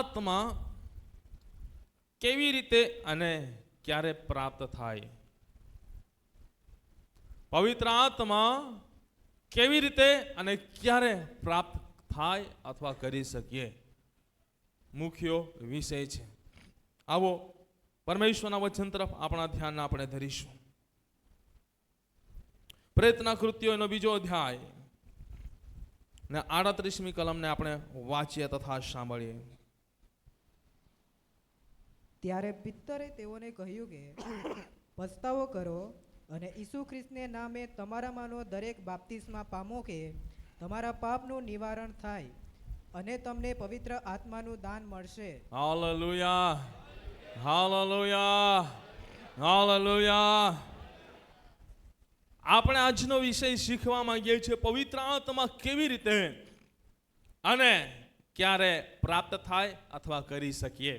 આત્મા કેવી રીતે અને ક્યારે પ્રાપ્ત થાય? પવિત્ર આત્મા કેવી રીતે અને ક્યારે પ્રાપ્ત થાય અથવા કરી શકીએ, મુખ્ય વિષય છે. આવો પરમેશ્વરના વચન તરફ આપણા ધ્યાન આપણે ધરીશું. પ્રેતના કૃત્યોનો 2 અધ્યાય ને 38મી કલમને આપણે વાંચીએ તથા સાંભળીએ. ત્યારે પિત્તરે તેઓને કહ્યું કે પસ્તાવો કરો અને ઈસુ ખ્રિસ્તને નામે તમારામાંનો દરેક બાપ્તિસ્મા પામો કે તમારા પાપનું નિવારણ થાય અને તમને પવિત્ર આત્માનું દાન મળશે. Hallelujah, hallelujah, hallelujah. આપણે આજનો વિષય શીખવા માંગીએ છીએ પવિત્ર આત્મા કેવી રીતે અને ક્યારે પ્રાપ્ત થાય અથવા કરી શકીએ.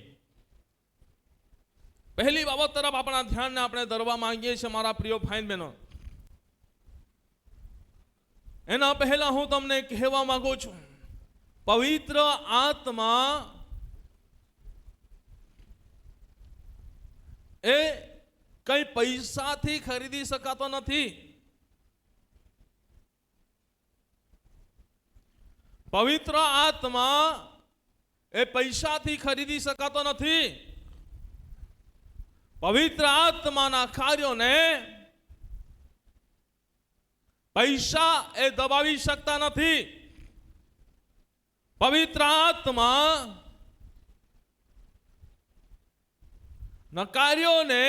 પહેલી બાબત તરફ આપણા ધ્યાનને આપણે ધરવા માંગીએ છીએ મારા પ્રિય ભાઈ બહેનો. એના પહેલા હું તમને કહેવા માંગુ છું, પવિત્ર આત્મા એ કઈ પૈસાથી ખરીદી શકાતો નથી. પવિત્ર આત્મા એ પૈસાથી ખરીદી શકાતો નથી. પવિત્ર આત્માના કાર્યોને પૈસા એ દબાવી શકતા નથી. પવિત્ર આત્મા ના કાર્યોને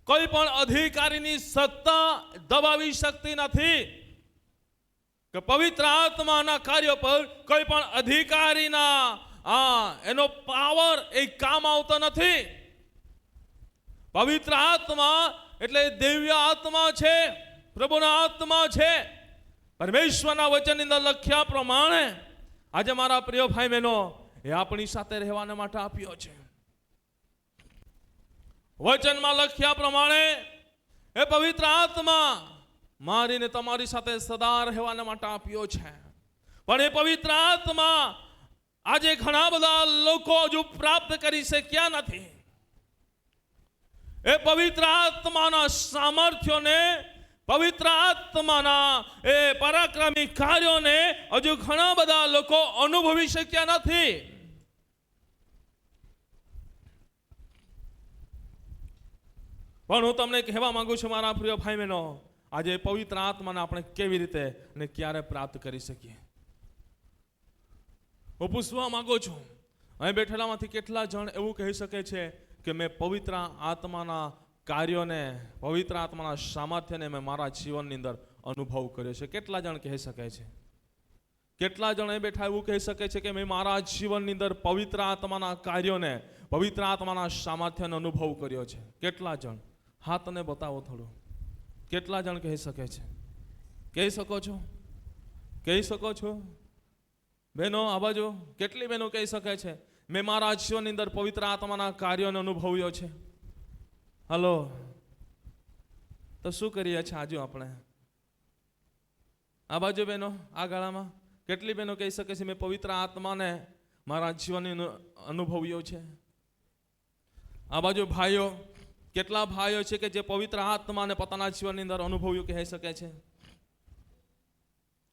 કોઈ પણ અધિકારીની સત્તા દબાવી શકતી નથી. કે પવિત્ર આત્માના કાર્યો પર કોઈ પણ અધિકારીના એનો પાવર એ કામ આવતો નથી. પવિત્ર આત્મા એટલે દિવ્ય આત્મા છે, પ્રભુના આત્મા છે. પરમેશ્વરના વચનની અંદર લખ્યા પ્રમાણે આજે મારા પ્રિય ભાઈ બહેનો એ આપણી સાથે રહેવાને માટે આપ્યો છે. વચનમાં લખ્યા પ્રમાણે એ પવિત્ર આત્મા મારીને તમારી સાથે સદા રહેવાને માટે આપ્યો છે. પણ એ પવિત્ર આત્મા આજે ઘણા બધા લોકો હજુ પ્રાપ્ત કરી શક્યા નથી. એ પવિત્ર આત્માના સામર્થ્યોને, પવિત્ર આત્માના એ પરાક્રમી કાર્યોને હજુ ઘણા બધા લોકો અનુભવી શક્યા નથી. પણ હું તમને કહેવા માંગુ છું મારા પ્રિય ભાઈ બહેનો, આજે પવિત્ર આત્માને આપણે કેવી રીતે અને ક્યારે પ્રાપ્ત કરી શકીએ. હું પૂછવા માંગુ છું, અહીં બેઠેલામાંથી કેટલા જણ એવું કહી શકે છે કે મેં પવિત્ર આત્માના કાર્યોને, પવિત્ર આત્માના સામર્થ્યને મેં મારા જીવનની અંદર અનુભવ કર્યો છે? કેટલા જણ કહી શકે છે? કેટલા જણ અહીં બેઠા એવું કહી શકે છે કે મેં મારા જીવનની અંદર પવિત્ર આત્માના કાર્યોને, પવિત્ર આત્માના સામર્થ્યનો અનુભવ કર્યો છે? કેટલા જણ? હાથને બતાવો થોડું. કેટલા જણ કહી શકે છે? કહી શકો છો? કહી શકો છો? બહેનો આ બાજુ કેટલી બહેનો કહી શકે છે મેં મારા જીવનની અંદર પવિત્ર આત્માના કાર્યોને અનુભવ્યો છે? હલો, તો શું કરીએ છીએ આજે આપણે? આ બાજુ બહેનો, આ ગાળામાં કેટલી બહેનો કહી શકે છે મેં પવિત્ર આત્માને મારા જીવનની અનુભવ્યો છે? આ બાજુ ભાઈઓ, કેટલા ભાઈઓ છે કે જે પવિત્ર આત્માને પોતાના જીવનની અંદર અનુભવ્યું કહી શકે છે?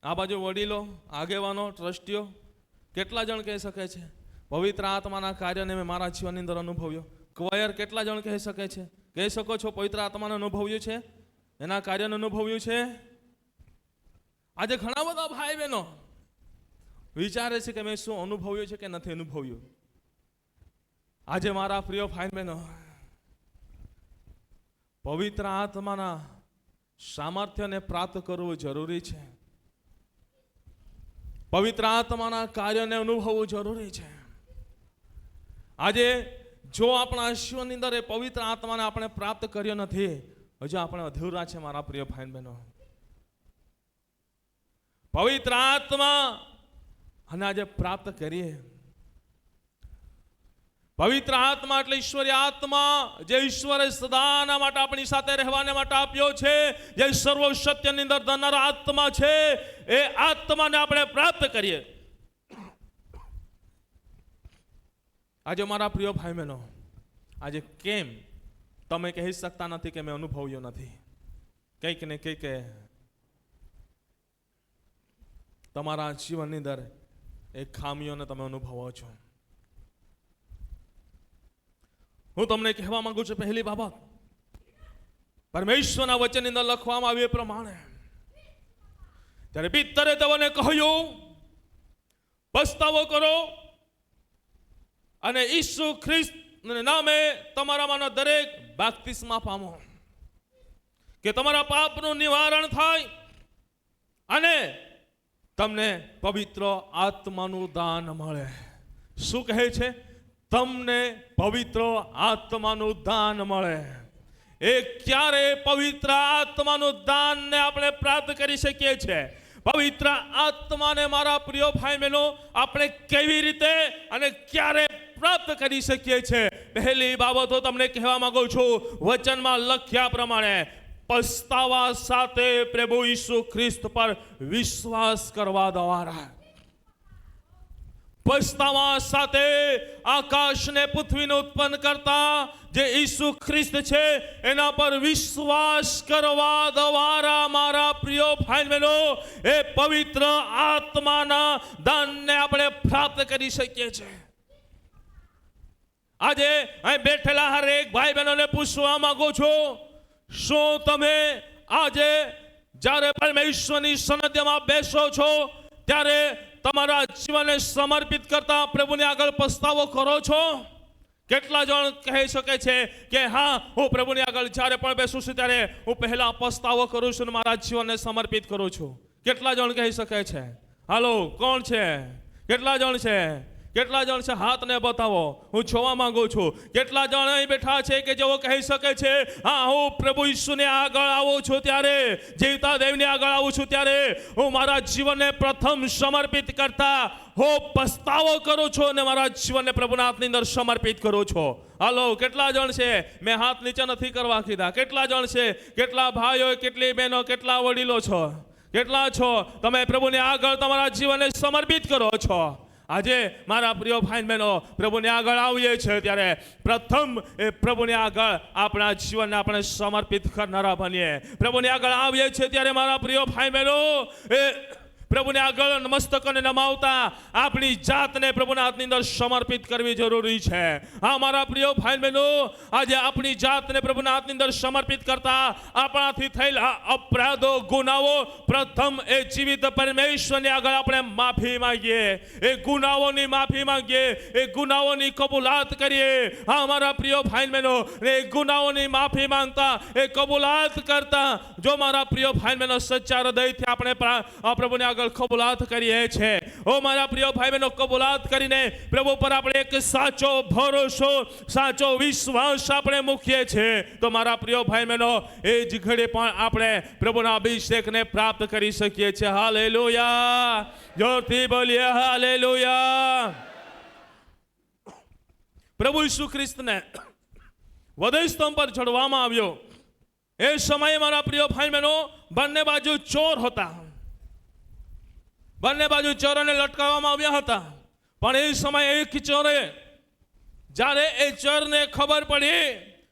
આ બાજુ વડીલો, આગેવાનો, ટ્રસ્ટીઓ, કેટલા જણ કહી શકે છે પવિત્ર આત્માના કાર્યને મેં મારા જીવનની અંદર અનુભવ્યો? ક્વાયર કેટલા જણ કહી શકે છે? કહી શકો છો પવિત્ર આત્માને અનુભવ્યું છે, એના કાર્યને અનુભવ્યું છે? આજે ઘણા બધા ભાઈ બહેનો વિચારે છે કે મેં શું અનુભવ્યું છે કે નથી અનુભવ્યું. આજે મારા પ્રિય ભાઈ બહેનો, પવિત્ર આત્માના સામર્થ્યને પ્રાપ્ત કરવું જરૂરી છે. પવિત્ર આત્માના કાર્યને અનુભવવું જરૂરી છે. આજે જો આપણા જીવનની અંદર એ પવિત્ર આત્માને આપણે પ્રાપ્ત કર્યો નથી, હજુ આપણે અધૂરા છે મારા પ્રિય ભાઈ બહેનો. પવિત્ર આત્મા અને આજે પ્રાપ્ત કરીએ. પવિત્ર આત્મા એટલે ઈશ્વરીય આત્મા, જે ઈશ્વરે સદાના માટે આપણી સાથે રહેવાને માટે આપ્યો છે, જે સર્વ સત્યની અંદર ધરનાર આત્મા છે. એ આત્માને આપણે પ્રાપ્ત કરીએ. આજે મારા પ્રિય ભાઈ બહેનો, આજે કેમ તમે કહી શકતા નથી કે મેં અનુભવ્યો નથી? કંઈક ને કંઈક તમારા જીવનની અંદર એ ખામીઓને તમે અનુભવો છો. હું તમને કહેવા માંગુ છું, પહેલી બાબત, પરમેશ્વરના વચનની અંદર લખવામાં આવ્યું એ પ્રમાણે ત્યારે પિત્તરે તેઓને કહ્યું, પસ્તાવો કરો અને ઈસુ ખ્રિસ્તના નામે તમારામાંનો દરેક બાપ્તિસ્મા પામો, કે તમારા પાપનું નિવારણ થાય અને તમને પવિત્ર આત્માનું દાન મળે. શું કહે છે? તમને પવિત્ર આત્માનું દાન મળે. એ ક્યારે પવિત્ર આત્માનું દાનને આપણે પ્રાપ્ત કરી શકીએ છીએ? પવિત્ર આત્માને મારા પ્રિય ભાઈ બહેનો આપણે કેવી રીતે અને ક્યારે પ્રાપ્ત કરી શકીએ છીએ? પહેલી બાબતો તમને કહેવા માંગુ છું, વચનમાં લખ્યા પ્રમાણે પસ્તાવા સાથે પ્રભુ ઈસુ ખ્રિસ્ત પર વિશ્વાસ કરવા દ્વારા. પસ્તાવા સાથે આકાશને પૃથ્વીને ઉત્પન્ન કરતા જે ઈસુ ખ્રિસ્ત છે એના પર વિશ્વાસ કરવા દ્વારા મારા પ્રિય ભાઈ બહેનો એ પવિત્ર આત્માના દાનને આપણે પ્રાપ્ત કરી શકીએ છીએ. આજે અહીં બેઠેલા હરેક ભાઈ બહેનોને પૂછવા માંગુ છું, શું તમે આજે જ્યારે પરમેશ્વરની સન્નિધિમાં બેસો છો ત્યારે તમારા જીવનને સમર્પિત કરતા પ્રભુને આગળ પસ્તાવો કરો છો? કેટલા જણ કહી શકે છે કે હા, હું પ્રભુની આગળ જ્યારે પણ બેસું છું ત્યારે હું પહેલા પસ્તાવો કરું છું અને મારા જીવનને સમર્પિત કરું છું? કેટલા જણ કહી શકે છે? હાલો, કોણ છે? કેટલા જણ છે? કેટલા જણ છે? હાથને બતાવો, હું જોવા માંગુ છું. કેટલા જણ અહીં બેઠા છે કે જેઓ કહી શકે છે, હા, હું પ્રભુ ઈસુને આગળ આવું છું ત્યારે, જીવતા દેવને આગળ આવું છું ત્યારે હું મારા જીવનને પ્રથમ સમર્પિત કરતા હું પસ્તાવો કરું છું અને મારા જીવનને પ્રભુના હાથની અંદર સમર્પિત કરું છું? હાલો, કેટલા જણ છે? મેં હાથ નીચે નથી કરવા કીધા. કેટલા જણ છે? કેટલા ભાઈઓ, કેટલી બહેનો, કેટલા વડીલો છો? કેટલા છો તમે પ્રભુને આગળ તમારા જીવનને સમર્પિત કરો છો? આજે મારા પ્રિય ભાઈ બહેનો, પ્રભુને આગળ આવીએ છીએ ત્યારે પ્રથમ એ પ્રભુને આગળ આપણા જીવનને આપણે સમર્પિત કરનારા બનીએ. પ્રભુને આગળ આવીએ છીએ ત્યારે મારા પ્રિય ભાઈ બહેનો એ પ્રભુને આગળ મસ્તકોને નમાવતા આપણી જાતને પ્રભુના હાથની અંદર સમર્પિત કરવી જરૂરી છે. હા મારા પ્રિય ભાઈ બહેનો, આજે આપણી જાતને પ્રભુના હાથની અંદર સમર્પિત કરતા આપણાથી થયેલા અપરાધો, ગુનાઓ પ્રથમ એ જીવિત પરમેશ્વરની આગળ આપણે માફી માંગીએ, એ ગુનાઓની માફી માંગીએ, એ ગુનાઓની કબૂલાત કરીએ. હા મારા પ્રિય ભાઈ બહેનો, એ ગુનાઓની માફી માંગતા, એ કબૂલાત કરતા જો મારા પ્રિય ભાઈ બહેનો સચ્ચા હૃદયથી આપણે પ્રભુને આગળ કબૂલાત કરીએ છીએ. ઓ મારા પ્રિય ભાઈ બહેનો, કબૂલાત કરીને પ્રભુ પર આપણે એક સાચો ભરોસો, સાચો વિશ્વાસ આપણે મૂકીએ છીએ તો મારા પ્રિય ભાઈ બહેનો એ જ ઘડી પણ આપણે પ્રભુના અભિષેકને પ્રાપ્ત કરી શકીએ છીએ. હાલેલુયા! જોરથી બોલીએ હાલેલુયા! પ્રભુ ઈસુ ખ્રિસ્તને વધસ્તંભ પર ચડવામાં આવ્યો એ સમયે મારા પ્રિય ભાઈ બહેનો બંને બાજુ ચોર હતા. બંને બાજુ ચોરોને લટકાવવામાં આવ્યા હતા. પણ એ સમયે એક ચોરે, જ્યારે એ ચોરને ખબર પડી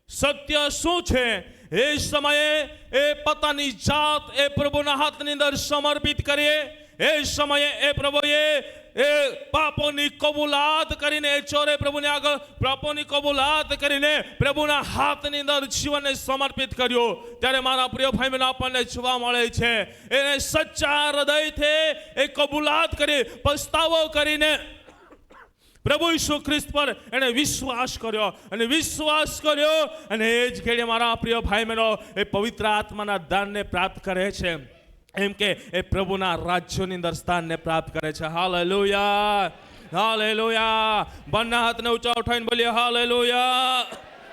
સત્ય શું છે, એ સમયે એ પોતાની જાત એ પ્રભુના હાથની અંદર સમર્પિત કરીએ. એ સમયે એ પ્રભુએ એ પાપોની કબૂલાત કરીને એ ચોરે પ્રભુને આગળ પાપોની કબૂલાત કરીને પ્રભુના હાથની અંદર જીવનને સમર્પિત કર્યો. ત્યારે મારા પ્રિય ભાઈ બહેનો આપણને જોવા મળે છે એને સચ્ચા હૃદયથી એ કબૂલાત કરી, પસ્તાવો કરીને પ્રભુ ઈસુ ખ્રિસ્ત પર એને વિશ્વાસ કર્યો અને એ જ ઘડીએ મારા પ્રિય ભાઈ બહેનો એ પવિત્ર આત્માના દાનને પ્રાપ્ત કરે છે. એમ કે એ પ્રભુના રાજ્યોની અંદર સ્થાનને પ્રાપ્ત કરે છે. હાલેલુયા! હાલેલુયા! બંને હાથને ઊંચા ઉઠાવીને બોલીએ હાલેલુયા!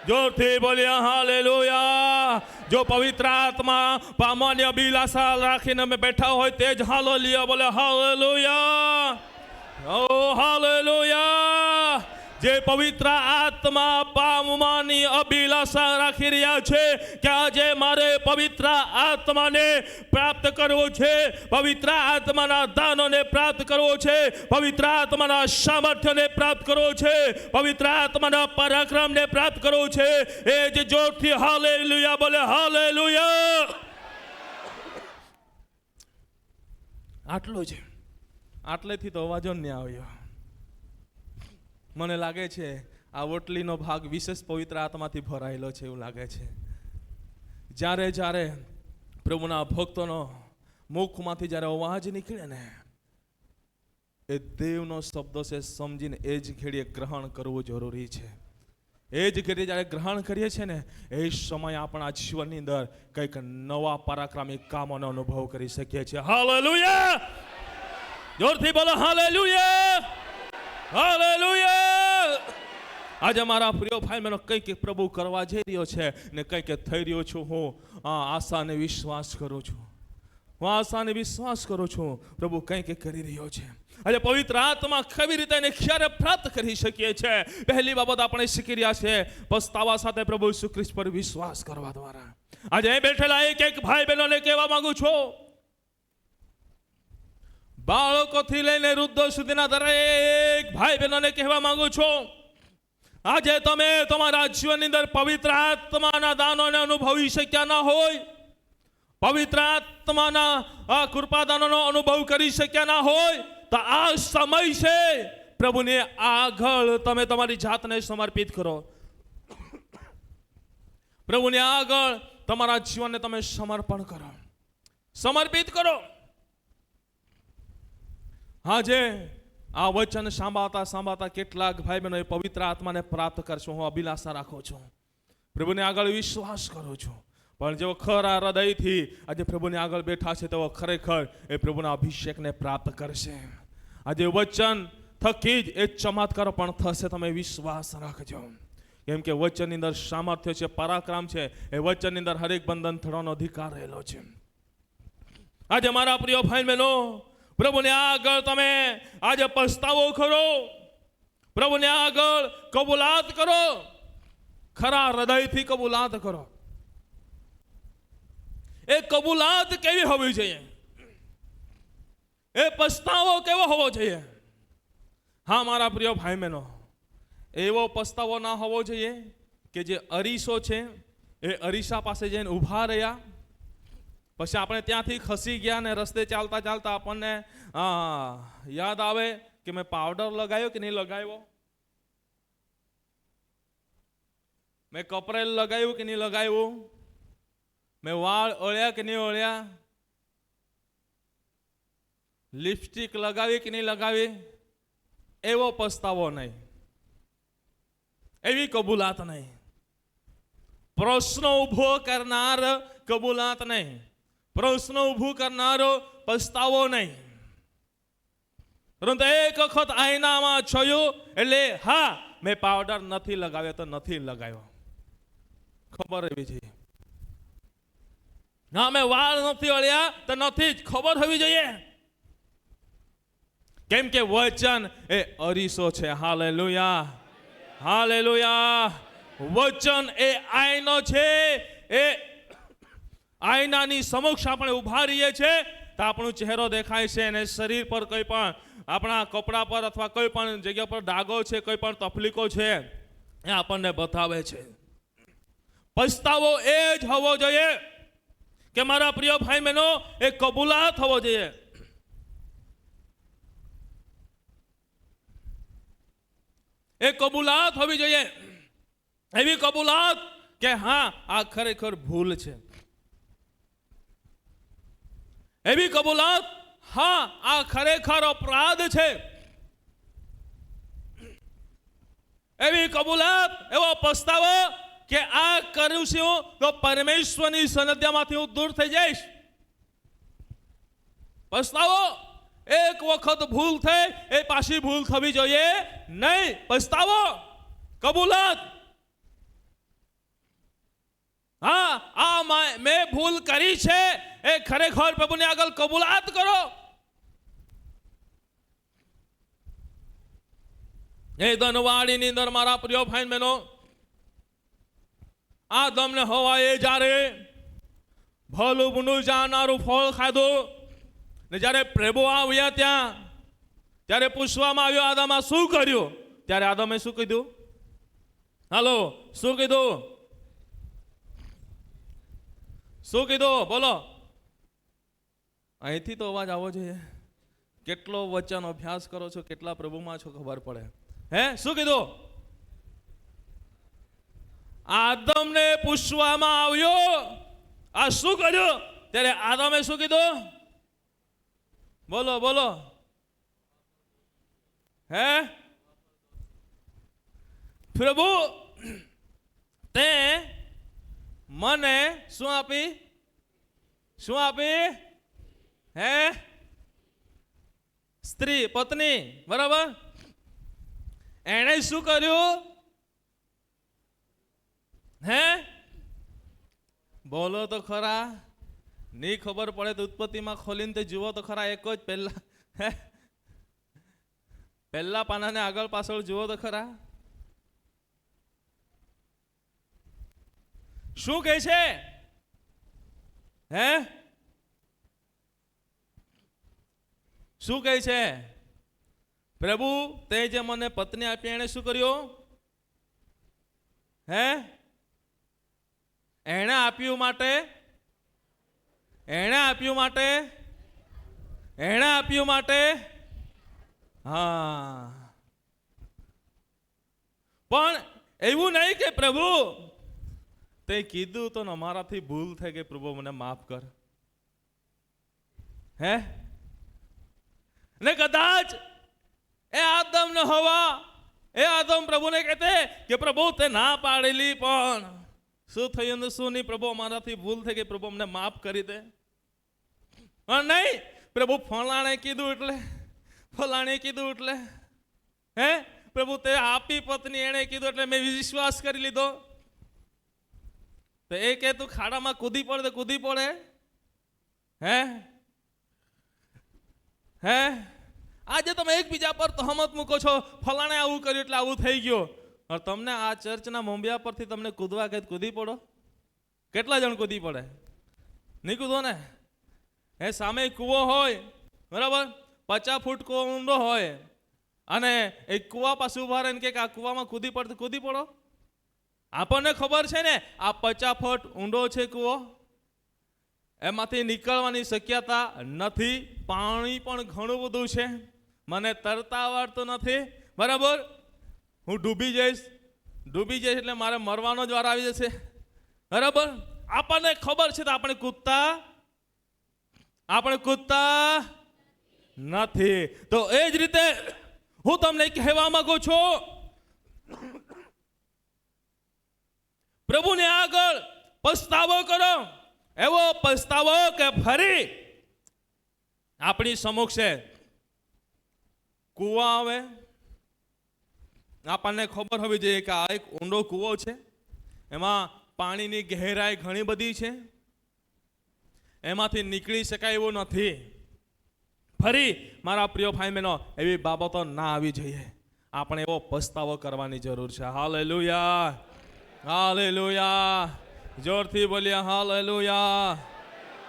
જોરથી બોલીએ હાલેલુયા! જો પવિત્ર આત્મા પામવાની અભિલાષા રાખીને અમે બેઠા હોય તે જ હાલેલુયા બોલે હાલેલુયા! ઓ હાલેલુયા! જે પવિત્ર આત્મા પામવાની અભિલાષા રાખી રહ્યા છે કે આજે મારે પવિત્ર આત્માને પ્રાપ્ત કરવો છે, પવિત્ર આત્માના દાનોને પ્રાપ્ત કરવો છે, પવિત્ર આત્માના સામર્થ્યને પ્રાપ્ત કરવો છે, પવિત્ર આત્માના પરાક્રમને પ્રાપ્ત કરવો છે, એ જ જોરથી હાલેલુયા બોલે હાલેલુયા. આટલું છે, આટલેથી તો અવાજો જ નહીં આવ્યો. મને લાગે છે આ ઓટલીનો ભાગ વિશેષ પવિત્ર આત્માથી ભરાયેલો છે એવું લાગે છે. જ્યારે જ્યારે પ્રભુના ભક્તોનો મુખમાંથી જ્યારે અવાજ નીકળે ને એ દેવનો શબ્દો છે સમજીને એ જ ઘડીએ ગ્રહણ કરવું જરૂરી છે. એ જ ઘડીએ જ્યારે ગ્રહણ કરીએ છીએ ને એ સમય આપણા જીવનની અંદર કંઈક નવા પરાક્રમી કામોનો અનુભવ કરી શકીએ છીએ. હાલેલુયા, જોરથી બોલો હાલેલુયા, હાલેલુયા. આજે મારા પ્રિય ભાઈ બહેનો કંઈક પ્રભુ કરવા જઈ રહ્યો છે ને કંઈક થઈ રહ્યો છું. હું આશાને વિશ્વાસ કરું છું, હું આશાને વિશ્વાસ કરું છું પ્રભુ કંઈક કરી રહ્યો છે. આજે પવિત્ર આત્મા કેવી રીતે એને ક્યારે પ્રાપ્ત કરી શકીએ છીએ? પહેલી બાબત આપણે શીખી રહ્યા છે પસ્તાવા સાથે પ્રભુ ઈસુ ખ્રિસ્ત પર વિશ્વાસ કરવા દ્વારા. આજે અહીં બેઠેલા એક ભાઈ બહેનોને કહેવા માંગુ છું, બાળકોથી લઈને વૃદ્ધો સુધીના દરેક ભાઈ બહેનોને કહેવા માંગુ છું, આજે તમે તમારા જીવનની અંદર પવિત્ર આત્માના દાનોને અનુભવી શક્યા ના હોય, પવિત્ર આત્માના આ કૃપાદાનોનો અનુભવ કરી શક્યા ના હોય, તો આ સમય છે પ્રભુને આગળ તમે તમારી જાતને સમર્પિત કરો. પ્રભુને આગળ તમારા જીવનને તમે સમર્પણ કરો, સમર્પિત કરો. આજે આ વચન સાંભળતા કેટલાક ભાઈ બહેનો પવિત્ર આત્માને પ્રાપ્ત કરશો હું અભિલાષા રાખું છું, પ્રભુને આગળ વિશ્વાસ કરું છું. પણ જેઓ ખરા હૃદયથી આજે પ્રભુને આગળ બેઠા છે તેઓ ખરેખર એ પ્રભુના અભિષેકને પ્રાપ્ત કરશે. આજે વચન થકી જ એ ચમત્કાર પણ થશે, તમે વિશ્વાસ રાખજો. કેમ કે વચનની અંદર સામર્થ્ય છે, પરાક્રમ છે. એ વચનની અંદર હરેક બંધન થવાનો અધિકાર રહેલો છે. આજે મારા પ્રિય ભાઈ બહેનો પ્રભુને આગળ તમે આજે પસ્તાવો કરો, પ્રભુને આગળ કબૂલાત કરો, ખરા હૃદયથી કબૂલાત કરો. એ કબૂલાત કેવી હોવી જોઈએ? એ પસ્તાવો કેવો હોવો જોઈએ? હા મારા પ્રિય ભાઈ બહેનો, એવો પસ્તાવો ના હોવો જોઈએ કે જે અરીસો છે એ અરીસા પાસે જઈને ઊભા રહ્યા, પછી આપણે ત્યાંથી ખસી ગયા ને રસ્તે ચાલતા ચાલતા આપણને યાદ આવે કે મેં પાવડર લગાવ્યો કે નહીં લગાવ્યો, મેં કપરેલ લગાવ્યું કે નહીં લગાવ્યું, મેં વાળ ઓળ્યા કે નહીં ઓળ્યા, લિપસ્ટિક લગાવી કે નહીં લગાવી. એવો પસ્તાવો નહીં, એવી કબૂલાત નહીં, પ્રશ્ન ઉભો કરનાર કબૂલાત નહીં, પ્રશ્ન ઊભું કરનારો પસ્તાવો નહીં. પરંતુ એક વખત આઈનામાં જોયું એટલે હા મેં પાવડર નથી લગાવ્યો તો નથી લગાવ્યો, ખબર હોવી જોઈએ. હા મેં વાળ નથી ઓળ્યા તો નથી જ, ખબર હોવી જોઈએ. કેમ કે વચન એ અરીસો છે. Hallelujah, hallelujah. વચન એ આઈનો છે. એ આઈનાની સમક્ષ આપણે ઉભા રહીએ છીએ તો આપણો ચહેરો દેખાય છે અને શરીર પર કોઈ પણ આપણા કપડા પર અથવા કોઈ પણ જગ્યા પર ડાઘો છે, કોઈ પણ તકલીફો છે એ આપણને બતાવે છે. પસ્તાવો એ જ હોવો જોઈએ કે મારા પ્રિય ભાઈ બહેનો એ કબૂલાત હોવો જોઈએ. એ કબૂલાત હોવી જોઈએ, એવી કબૂલાત કે હા આ ખરેખર ભૂલ છે, એવી કબૂલાત હા આ ખરેખર અપરાધ છે, એવી કબૂલાત, એવો પસ્તાવો કે આ કર્યું છું તો પરમેશ્વરની સાનિધ્યમાંથી હું દૂર થઈ જઈશ. પસ્તાવો, એક વખત ભૂલ થઈ એ પાછી ભૂલ થવી જોઈએ નહીં. પસ્તાવો, કબૂલાત, હા આ મેં ભૂલ કરી છે એ ખરેખર પ્રભુને આગળ કબૂલાત કરો. એ ધનવાડીની અંદર મારા પ્રિય ભાઈ બહેનો, આદમને હવાએ જ્યારે ભલું બુનું જાણનારું ફળ ખાધું ને જ્યારે પ્રભુ આવ્યા ત્યાં, ત્યારે પૂછવામાં આવ્યું આદમે શું કર્યું? ત્યારે આદમે શું કીધું? હાલો, શું કીધું? શું કીધું? બોલો. અહીંથી તો અવાજ આવવો જોઈએ. કેટલો વચન અભ્યાસ કરો છો, કેટલા પ્રભુમાં છો ખબર પડે. હે, શું કીધું? આદમને પૂછવામાં આવ્યો આ શું કર્યું? ત્યારે આદમે શું કીધું? બોલો બોલો. હે, પ્રભુ તે મને શું આપી? શું આપી? હે, સ્ત્રી, પત્ની, બરાબર. એણે શું કર્યું? હે, બોલો તો ખરા. નહીં ખબર પડે તો ઉત્પત્તિમાં ખોલીને તે જુઓ તો ખરા. એક જ પહેલા, હે, પહેલા પાનાને આગળ પાછળ જુઓ તો ખરા. શું કહે છે? હે, શું કહે છે? પ્રભુ તે જે મને પત્ની આપી એણે શું કર્યું? હે, એણે આપ્યું માટે, એણે આપ્યું માટે, એણે આપ્યું માટે. હા, પણ એવું નહીં કે પ્રભુ તે કીધું તો અમારાથી ભૂલ થઈ ગઈ, પ્રભુ મને માફ કર. હે, ને કદાચ એ આદમ ને હવા, એ આદમ પ્રભુને કહેતે કે પ્રભુ તે ના પાડેલી, પણ શું થયું ને શું નહીં, પ્રભુ અમારાથી ભૂલ થઈ ગઈ, પ્રભુ અમને માફ કરી દે. પણ નહીં, પ્રભુ ફલાણે કીધું એટલે, ફલાણે કીધું એટલે, હે પ્રભુ તે આપી પત્ની એણે કીધું એટલે મેં વિશ્વાસ કરી લીધો. તો એ કે તું ખાડામાં કૂદી પડે તો કૂદી પડે. હે, હે, આજે તમે એકબીજા પર તહમત મૂકો છો, ફલાણે આવું કર્યું એટલે આવું થઈ ગયું. તમને આ ચર્ચના મોંબિયા પરથી તમને કૂદવા કહે કૂદી પડો. કેટલા જણ કૂદી પડે? નહીં કૂદો ને. એ સામે કૂવો હોય, બરાબર, 50 ફૂટ કૂવો ઊંડો હોય, અને એક કૂવા પાસે ઉભા રહીને કે આ કૂવામાં કૂદી પડતો કૂદી પડો. આપણને ખબર છે ને આ 50 ફૂટ ઊંડો છે કૂવો, એમાંથી નીકળવાની શક્યતા નથી. પાણી પણ ઘણું બધું છે, મને તરતા આવડતું નથી, બરાબર. હું ડૂબી જઈશ એટલે મારે મરવાનો જ વાર આવી જશે, બરાબર. આપણને ખબર છે તો આપણે કૂદતા નથી. તો એ જ રીતે હું તમને કહેવા માંગુ છું, પ્રભુને આગળ પસ્તાવો કરો. એવો પસ્તાવો કે ફરી આપણી સમક્ષે કૂવો આવે. આપણને ખબર હોવી જોઈએ કે આ એક ઊંડો કૂવો છે, એમાં પાણીની ગહેરાઈ ઘણી બધી છે, એમાંથી નીકળી શકાય એવું નથી. ફરી મારા પ્રિય ભાઈ બહેનો, એવી બાબતો ના આવી જોઈએ. આપણે એવો પસ્તાવો કરવાની જરૂર છે. Hallelujah, hallelujah. જોરથી બોલ્યા હાલેલુયા,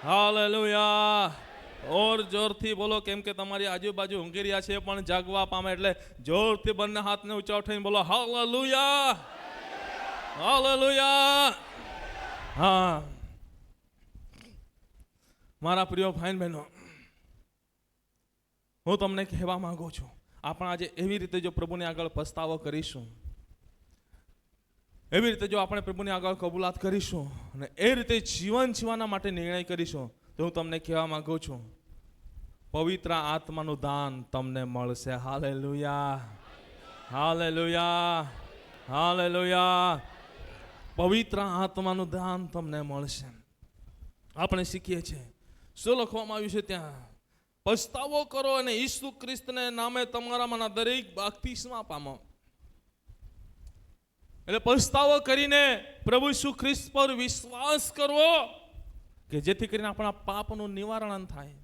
હાલેલુયા. ઓર જોરથી બોલો, કેમ કે તમારી આજુબાજુ ઊંઘી રહ્યા છે પણ જાગવા પામે, એટલે જોરથી બંને હાથને ઊંચા ઉઠાવીને બોલો હાલેલુયા, હાલેલુયા. હા, મારા પ્રિય ભાઈ બહેનો, હું તમને કહેવા માંગુ છું, આપણે આજે એવી રીતે જો પ્રભુને આગળ પસ્તાવો કરીશું, એવી રીતે જો આપણે પ્રભુની આગળ કબૂલાત કરીશું અને એ રીતે જીવન જીવવાના માટે નિર્ણય કરીશું, તો હું તમને કહેવા માંગુ છું, પવિત્ર આત્માનું દાન તમને મળશે. Hallelujah, hallelujah, hallelujah. પવિત્ર આત્માનું દાન તમને મળશે. આપણે શીખીએ છીએ, શું લખવામાં આવ્યું છે ત્યાં? પસ્તાવો કરો અને ઈસુ ખ્રિસ્તને નામે તમારામાંના દરેક બાપ્તિસ્મા પામો. એટલે પસ્તાવો કરીને પ્રભુ ઈસુ ખ્રિસ્ત પર વિશ્વાસ કરવો કે જેથી કરીને આપણા પાપનું નિવારણ થાય.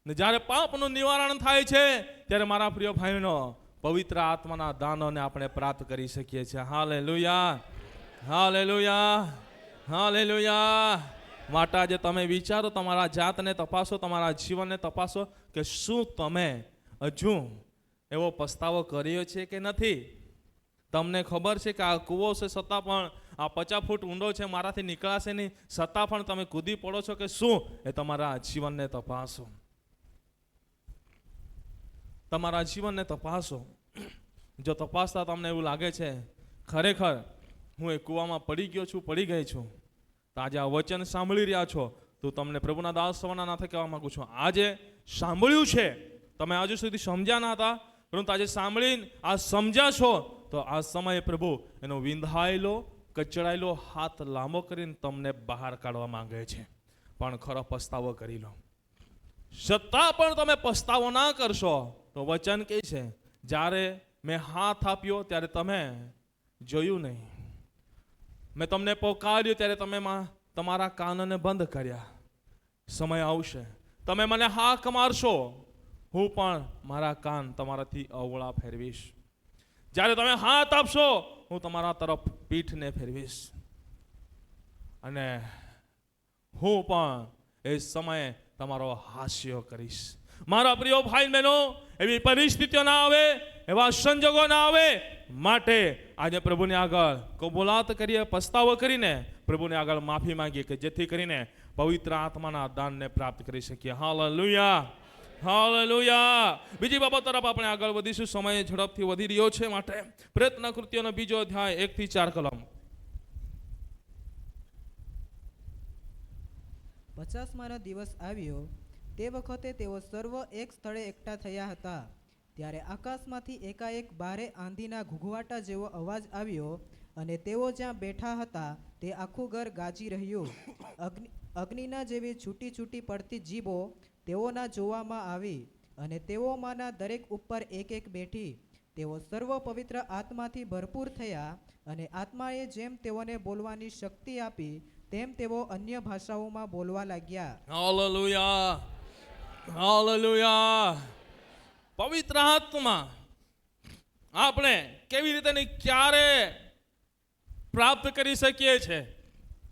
ને જ્યારે પાપનું નિવારણ થાય છે ત્યારે મારા પ્રિય ભાઈઓ, પવિત્ર આત્માના દાનોને આપણે પ્રાપ્ત કરી શકીએ છીએ. Hallelujah, hallelujah, hallelujah. માટે આજે તમે વિચારો, તમારા જાતને તપાસો, તમારા જીવનને તપાસો કે શું તમે હજુ એવો પસ્તાવો કર્યો છે કે નથી. તમને ખબર છે કે આ કૂવો છે, છતાં પણ આ 50 ફૂટ ઊંડો છે, મારાથી નીકળાશે નહીં, છતાં પણ તમે કૂદી પડો છો કે શું? એ તમારા જીવનને તપાસો, તમારા જીવનને તપાસો. જો તપાસતા તમને એવું લાગે છે ખરેખર હું એ કૂવામાં પડી ગયો છું, પડી ગઈ છું, તો આજે આ વચન સાંભળી રહ્યા છો તો તમને પ્રભુના દાસ સવારના નાથે કહેવા માંગુ છું, આજે સાંભળ્યું છે, તમે હજુ સુધી સમજ્યા ના હતા, પરંતુ આજે સાંભળીને આ સમજ્યા છો, તો આ સમયે પ્રભુ એનો વિંધાયેલો કચડાયેલો હાથ લાંબો કરીને તમને બહાર કાઢવા માંગે છે. પણ ખરો પસ્તાવો કરી લો. છતાં પણ તમે પસ્તાવો ના કરશો તો વચન કહે છે, જ્યારે મેં હાથ આપ્યો ત્યારે તમે જોયું નહીં, મેં તમને પોકાર્યું ત્યારે તમે તમારા કાનને બંધ કર્યા. સમય આવશે તમે મને હાક મારશો, હું પણ મારા કાન તમારાથી અવળા ફેરવીશ. જ્યારે તમે હાથ આપશો હું તમારા તરફ પીઠને ફેરવીશ, અને હું પણ એ સમયે તમારો હાસ્ય કરીશ. મારા પ્રિય ભાઈ બહેનો, એવી પરિસ્થિતિઓ ના આવે, એવા સંજોગો ના આવે, માટે આજે પ્રભુને આગળ કબૂલાત કરીએ, પસ્તાવો કરીને પ્રભુને આગળ માફી માંગીએ કે જેથી કરીને પવિત્ર આત્માના દાનને પ્રાપ્ત કરી શકીએ. Hallelujah, hallelujah. બીજી બાબત તરફ આપણે આગળ વધીશું, સમય ઝડપથી વધી રહ્યો છે, માટે પ્રયત્ન કૃત્યોનો 2 અધ્યાય 1 થી 4 કલમ. 50માનો દિવસ આવ્યો, તે વખતે તેઓ સર્વ એક સ્થળે એકઠા થયા હતા. ત્યારે આકાશમાંથી એકાએક ભારે આંધીના ઘૂઘવાટા જેવો અવાજ આવ્યો, અને તેઓ જ્યાં બેઠા હતા તે આખું ઘર ગાજી રહ્યું. અગ્નિના જેવી છૂટી છૂટી પડતી જીભો તેઓના જોવામાં આવી, અને તેઓમાંના દરેક ઉપર એક એક બેઠી. તેઓ સર્વ પવિત્ર આત્માથી ભરપૂર થયા, અને આત્માએ જેમ તેઓને બોલવાની શક્તિ આપી તેમ તેઓ અન્ય ભાષાઓમાં બોલવા લાગ્યા. Hallelujah, hallelujah. પવિત્ર આત્મા આપણે કેવી રીતે ને ક્યારે પ્રાપ્ત કરી શકીએ છીએ?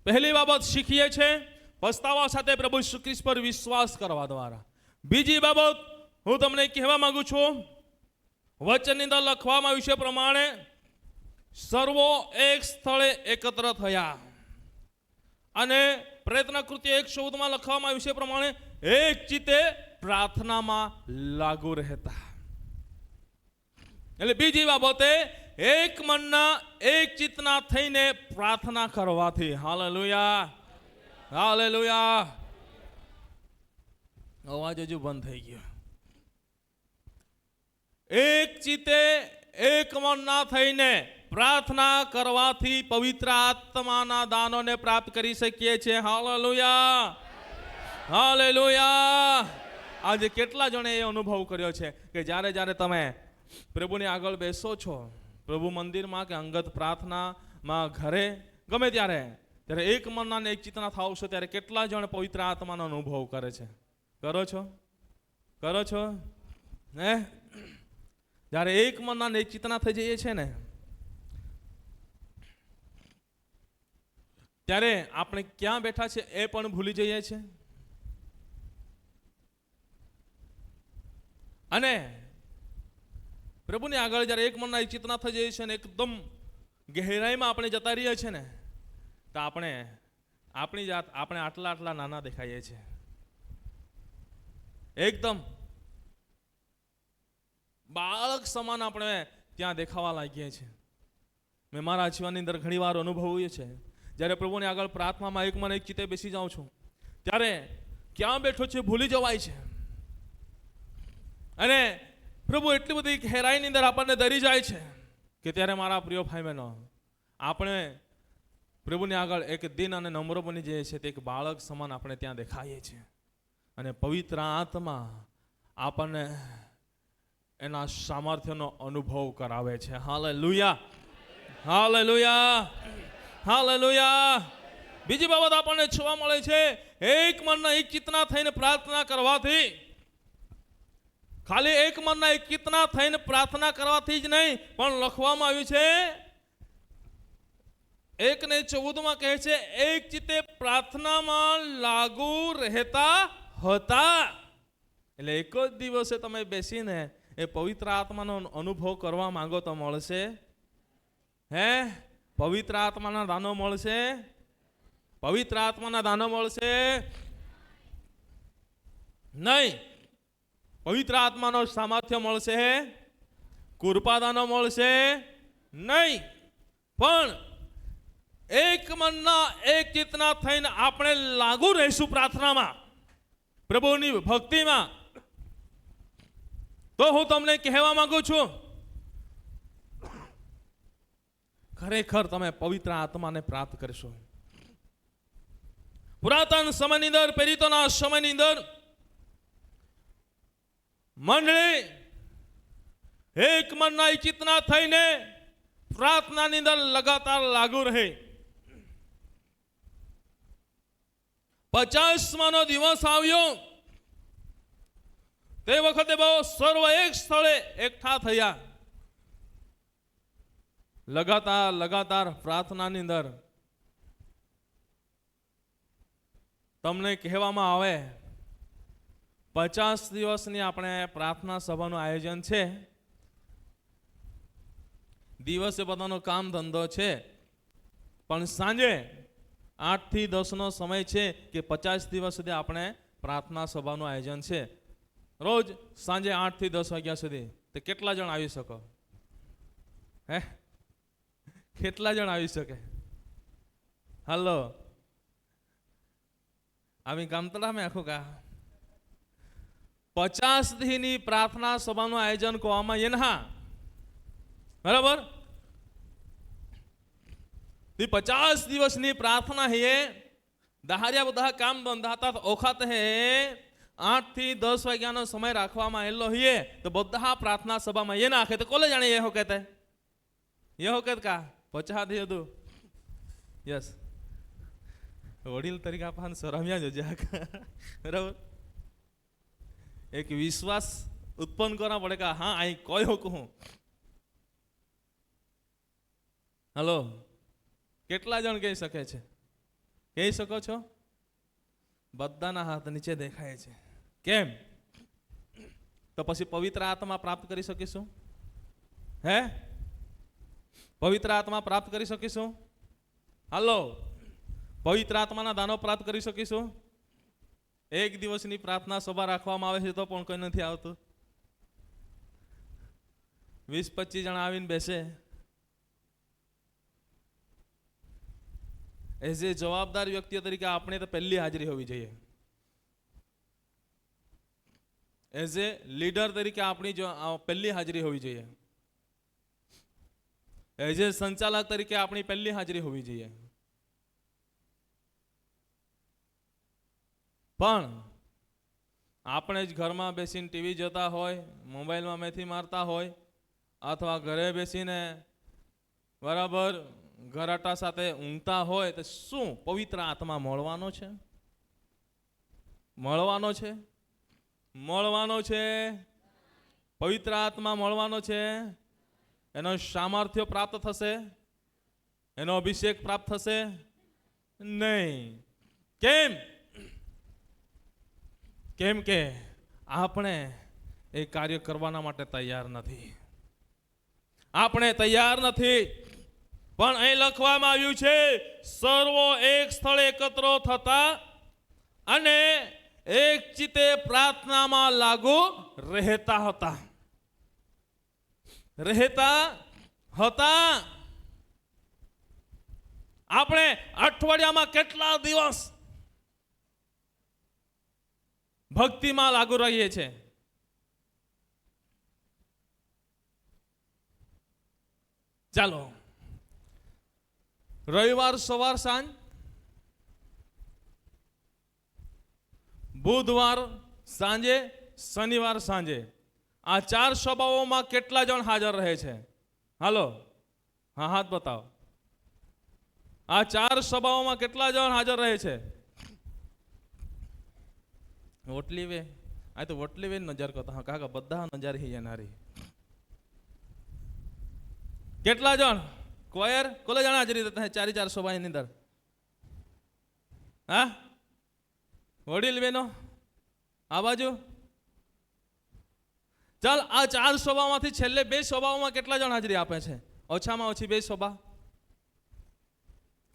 પહેલી બાબત શીખીએ છીએ પસ્તાવા સાથે પ્રભુ ઈસુ ખ્રિસ્ત પર વિશ્વાસ કરવા દ્વારા. બીજી બાબત હું તમને કહેવા માંગુ છું, વચનની અંદર લખવામાં આવ્યું છે પ્રમાણે સર્વો એક સ્થળે એકત્ર થયા, અને પ્રયત્ન કૃત્ય 1:14 લખવામાં આવ્યું છે પ્રમાણે એક ચિત્તે પ્રાર્થનામાં લાગુ રહેતા. એટલે બીજી બાબતે એક મનના એક ચિત્તના થઈને પ્રાર્થના કરવાથી. Hallelujah, hallelujah. અવાજ હજુ બંધ થઈ ગયો. એક ચિત્તે એક મનના થઈને પ્રાર્થના કરવાથી પવિત્ર આત્માના દાનોને પ્રાપ્ત કરી શકીએ છીએ. Hallelujah, hallelujah. આજે કેટલા જણે એ અનુભવ કર્યો છે કે જ્યારે જ્યારે તમે પ્રભુની આગળ બેસો છો, પ્રભુ મંદિરમાં કે અંગત પ્રાર્થનામાં, ઘરે, ગમે ત્યારે એક મનના ને એક ચિત્તના થાવ છો, ત્યારે કેટલા જણ પવિત્ર આત્માનો અનુભવ કરે છે? કરો છો? કરો છો? હે? જ્યારે એક મનના ને એક ચિત્તના થઈ જઈએ છે ને, ત્યારે આપણે ક્યાં બેઠા છે એ પણ ભૂલી જઈએ છીએ. અને પ્રભુની આગળ જ્યારે એક મનના એક ચિત્તના થઈ જઈએ છીએ ને એકદમ ગહેરાઈમાં આપણે જતા રહીએ છીએ ને, તો આપણે આપણી જાત આપણે આટલા આટલા નાના દેખાઈએ છીએ. એકદમ બાળક સમાન આપણે ત્યાં દેખાવા લાગીએ છીએ. મેં મારા જીવનની અંદર ઘણી વાર અનુભવ્યું છે, જ્યારે પ્રભુની આગળ પ્રાર્થનામાં એક મન એક ચિત્તે બેસી જાઉં છું, ત્યારે ક્યાં બેઠો છે ભૂલી જવાય છે. અને પ્રભુ એટલી બધી ગહેરાઈની અંદર આપણને દરી જાય છે કે ત્યારે મારા પ્રિય ભાઈ બહેનો, આપણે પ્રભુની આગળ એક દિન અને નમ્ર બની જઈએ છીએ, તે એક બાળક સમાન આપણે ત્યાં દેખાઈએ છીએ. અને પવિત્ર આત્મા આપણને એના સામર્થ્યનો અનુભવ કરાવે છે. Hallelujah, hallelujah, hallelujah. બીજી બાબત આપણને જોવા મળે છે, એક મનના એક ચિત્તના થઈને પ્રાર્થના કરવાથી ખાલી એક મનના એકિતના થઈને પ્રાર્થના કરવાથી જ નહીં, પણ લખવામાં આવ્યું છે 1:14 કહે છે એક ચિત્તે પ્રાર્થનામાં લાગુ રહેતા હતા. એટલે એક જ દિવસે તમે બેસીને એ પવિત્ર આત્માનો અનુભવ કરવા માંગો તો મળશે? હે? પવિત્ર આત્માના દાનો મળશે? પવિત્ર આત્માના દાનો મળશે નહીં. પવિત્ર આત્માનો સામર્થ્ય મળશે, કૃપાદાનો મળશે નહીં. પણ એક મનના એક ચિત્તના થઈને આપણે લાગુ રહીશું પ્રાર્થનામાં, પ્રભુની ભક્તિમાં, તો હું તમને કહેવા માંગુ છું, ખરેખર તમે પવિત્ર આત્માને પ્રાપ્ત કરશો. પુરાતન સમયની અંદર, પ્રેરિતોના સમયની અંદર મંડળી એક મનના એક ચિત્તના થઈને પ્રાર્થનાની અંદર લગાતાર લાગુ રહે. 50મો દિવસ આવ્યો, તે વખતે બહુ સર્વ એક સ્થળે એકઠા થયા. લગાતાર પ્રાર્થનાની અંદર તમને કહેવામાં આવે 50 દિવસની આપણે પ્રાર્થના સભાનું આયોજન છે. દિવસે બધાનો કામ ધંધો છે, પણ સાંજે 8 થી 10 નો સમય છે કે 50 દિવસ સુધી આપણે પ્રાર્થના સભાનું આયોજન છે. રોજ સાંજે 8 થી 10 વાગ્યા સુધી. તો કેટલા જણ આવી શકો? હે? કેટલા જણ આવી શકે? હલો, આવી કામતડા મેં આખું કા 50 દીની પ્રાર્થના સભાનું આયોજન કરવામાં એના બરાબર 50 દિવસની પ્રાર્થના હે. દહાર્યા બધા કામ ધંધા હતા ઓખાત હે 8 થી 10 વાગ્યાનો સમય રાખવામાં આવેલો હે. તો બધા પ્રાર્થના સભામાં એ નાખે તો કોલે જાણે એ કહેતા એ કહેત કા 50 થી હતું. યસ, વડીલ તરીકે આપણને શરમ્યા જ બરાબર. એક વિશ્વાસ ઉત્પન્ન કરવા પડે કે હા અહીં કયો કહું. હલો, કેટલા જણ કહી શકે છે? કહી શકો છો? બધાના હાથ નીચે દેખાય છે. કેમ? તો પછી પવિત્ર આત્મા પ્રાપ્ત કરી શકીશું? હે? પવિત્ર આત્મા પ્રાપ્ત કરી શકીશું? હાલો, પવિત્ર આત્માના દાનો પ્રાપ્ત કરી શકીશું? એક દિવસની પ્રાર્થના સભા રાખવામાં આવે છે તો પણ કોઈ નથી આવતું. 20-25 જણા આવીને બેસે. એઝ એ જવાબદાર વ્યક્તિઓ તરીકે આપણે તો પહેલી હાજરી હોવી જોઈએ. એઝ એ લીડર તરીકે આપણી પહેલી હાજરી હોવી જોઈએ. એઝ એ સંચાલક તરીકે આપણી પહેલી હાજરી હોવી જોઈએ. પણ આપણે જ ઘરમાં બેસીને ટીવી જોતા હોય, મોબાઈલમાં મેથી મારતા હોય, અથવા ઘરે બેસીને બરાબર ઘરાટા સાથે ઊંઘતા હોય તો શું પવિત્ર આત્મા મળવાનો છે? મળવાનો છે? મળવાનો છે? પવિત્ર આત્મા મળવાનો છે. એનો સામર્થ્ય પ્રાપ્ત થશે? એનો અભિષેક પ્રાપ્ત થશે? નહીં. કેમ? કેમ કે આપણે એ કાર્ય કરવાના માટે તૈયાર નથી. આપણે તૈયાર નથી. પણ અહીં લખવામાં આવ્યું છે સર્વો એક સ્થળે એકત્ર થતા અને એક ચિત્તે પ્રાર્થનામાં લાગુ રહેતા હતા. રહેતા હતા. આપણે અઠવાડિયામાં કેટલા દિવસ ભક્તિમાં લાગુ રહીએ છીએ? ચાલો, રવિવાર સવાર સાંજ, બુધવાર સાંજે, શનિવાર સાંજે, આ 4 સભાઓમાં કેટલા જણ હાજર રહે છે? હાલો, હા, હાથ બતાવો. આ 4 સભાઓમાં કેટલા જણ હાજર રહે છે? ઓટલી વે આ તો વટલી વેન નજર કરતા હા કાકા બધા નજર હી એનારી કેટલા જણ કોયર કોલે જણ હાજરી થતા 4 સભાની અંદર હા વડીલ બેનો આ બાજુ ચાલ આ 4 સભામાંથી છેલ્લે 2 સભાઓમાં કેટલા જણ હાજરી આપે છે ઓછામાં ઓછી 2 સભા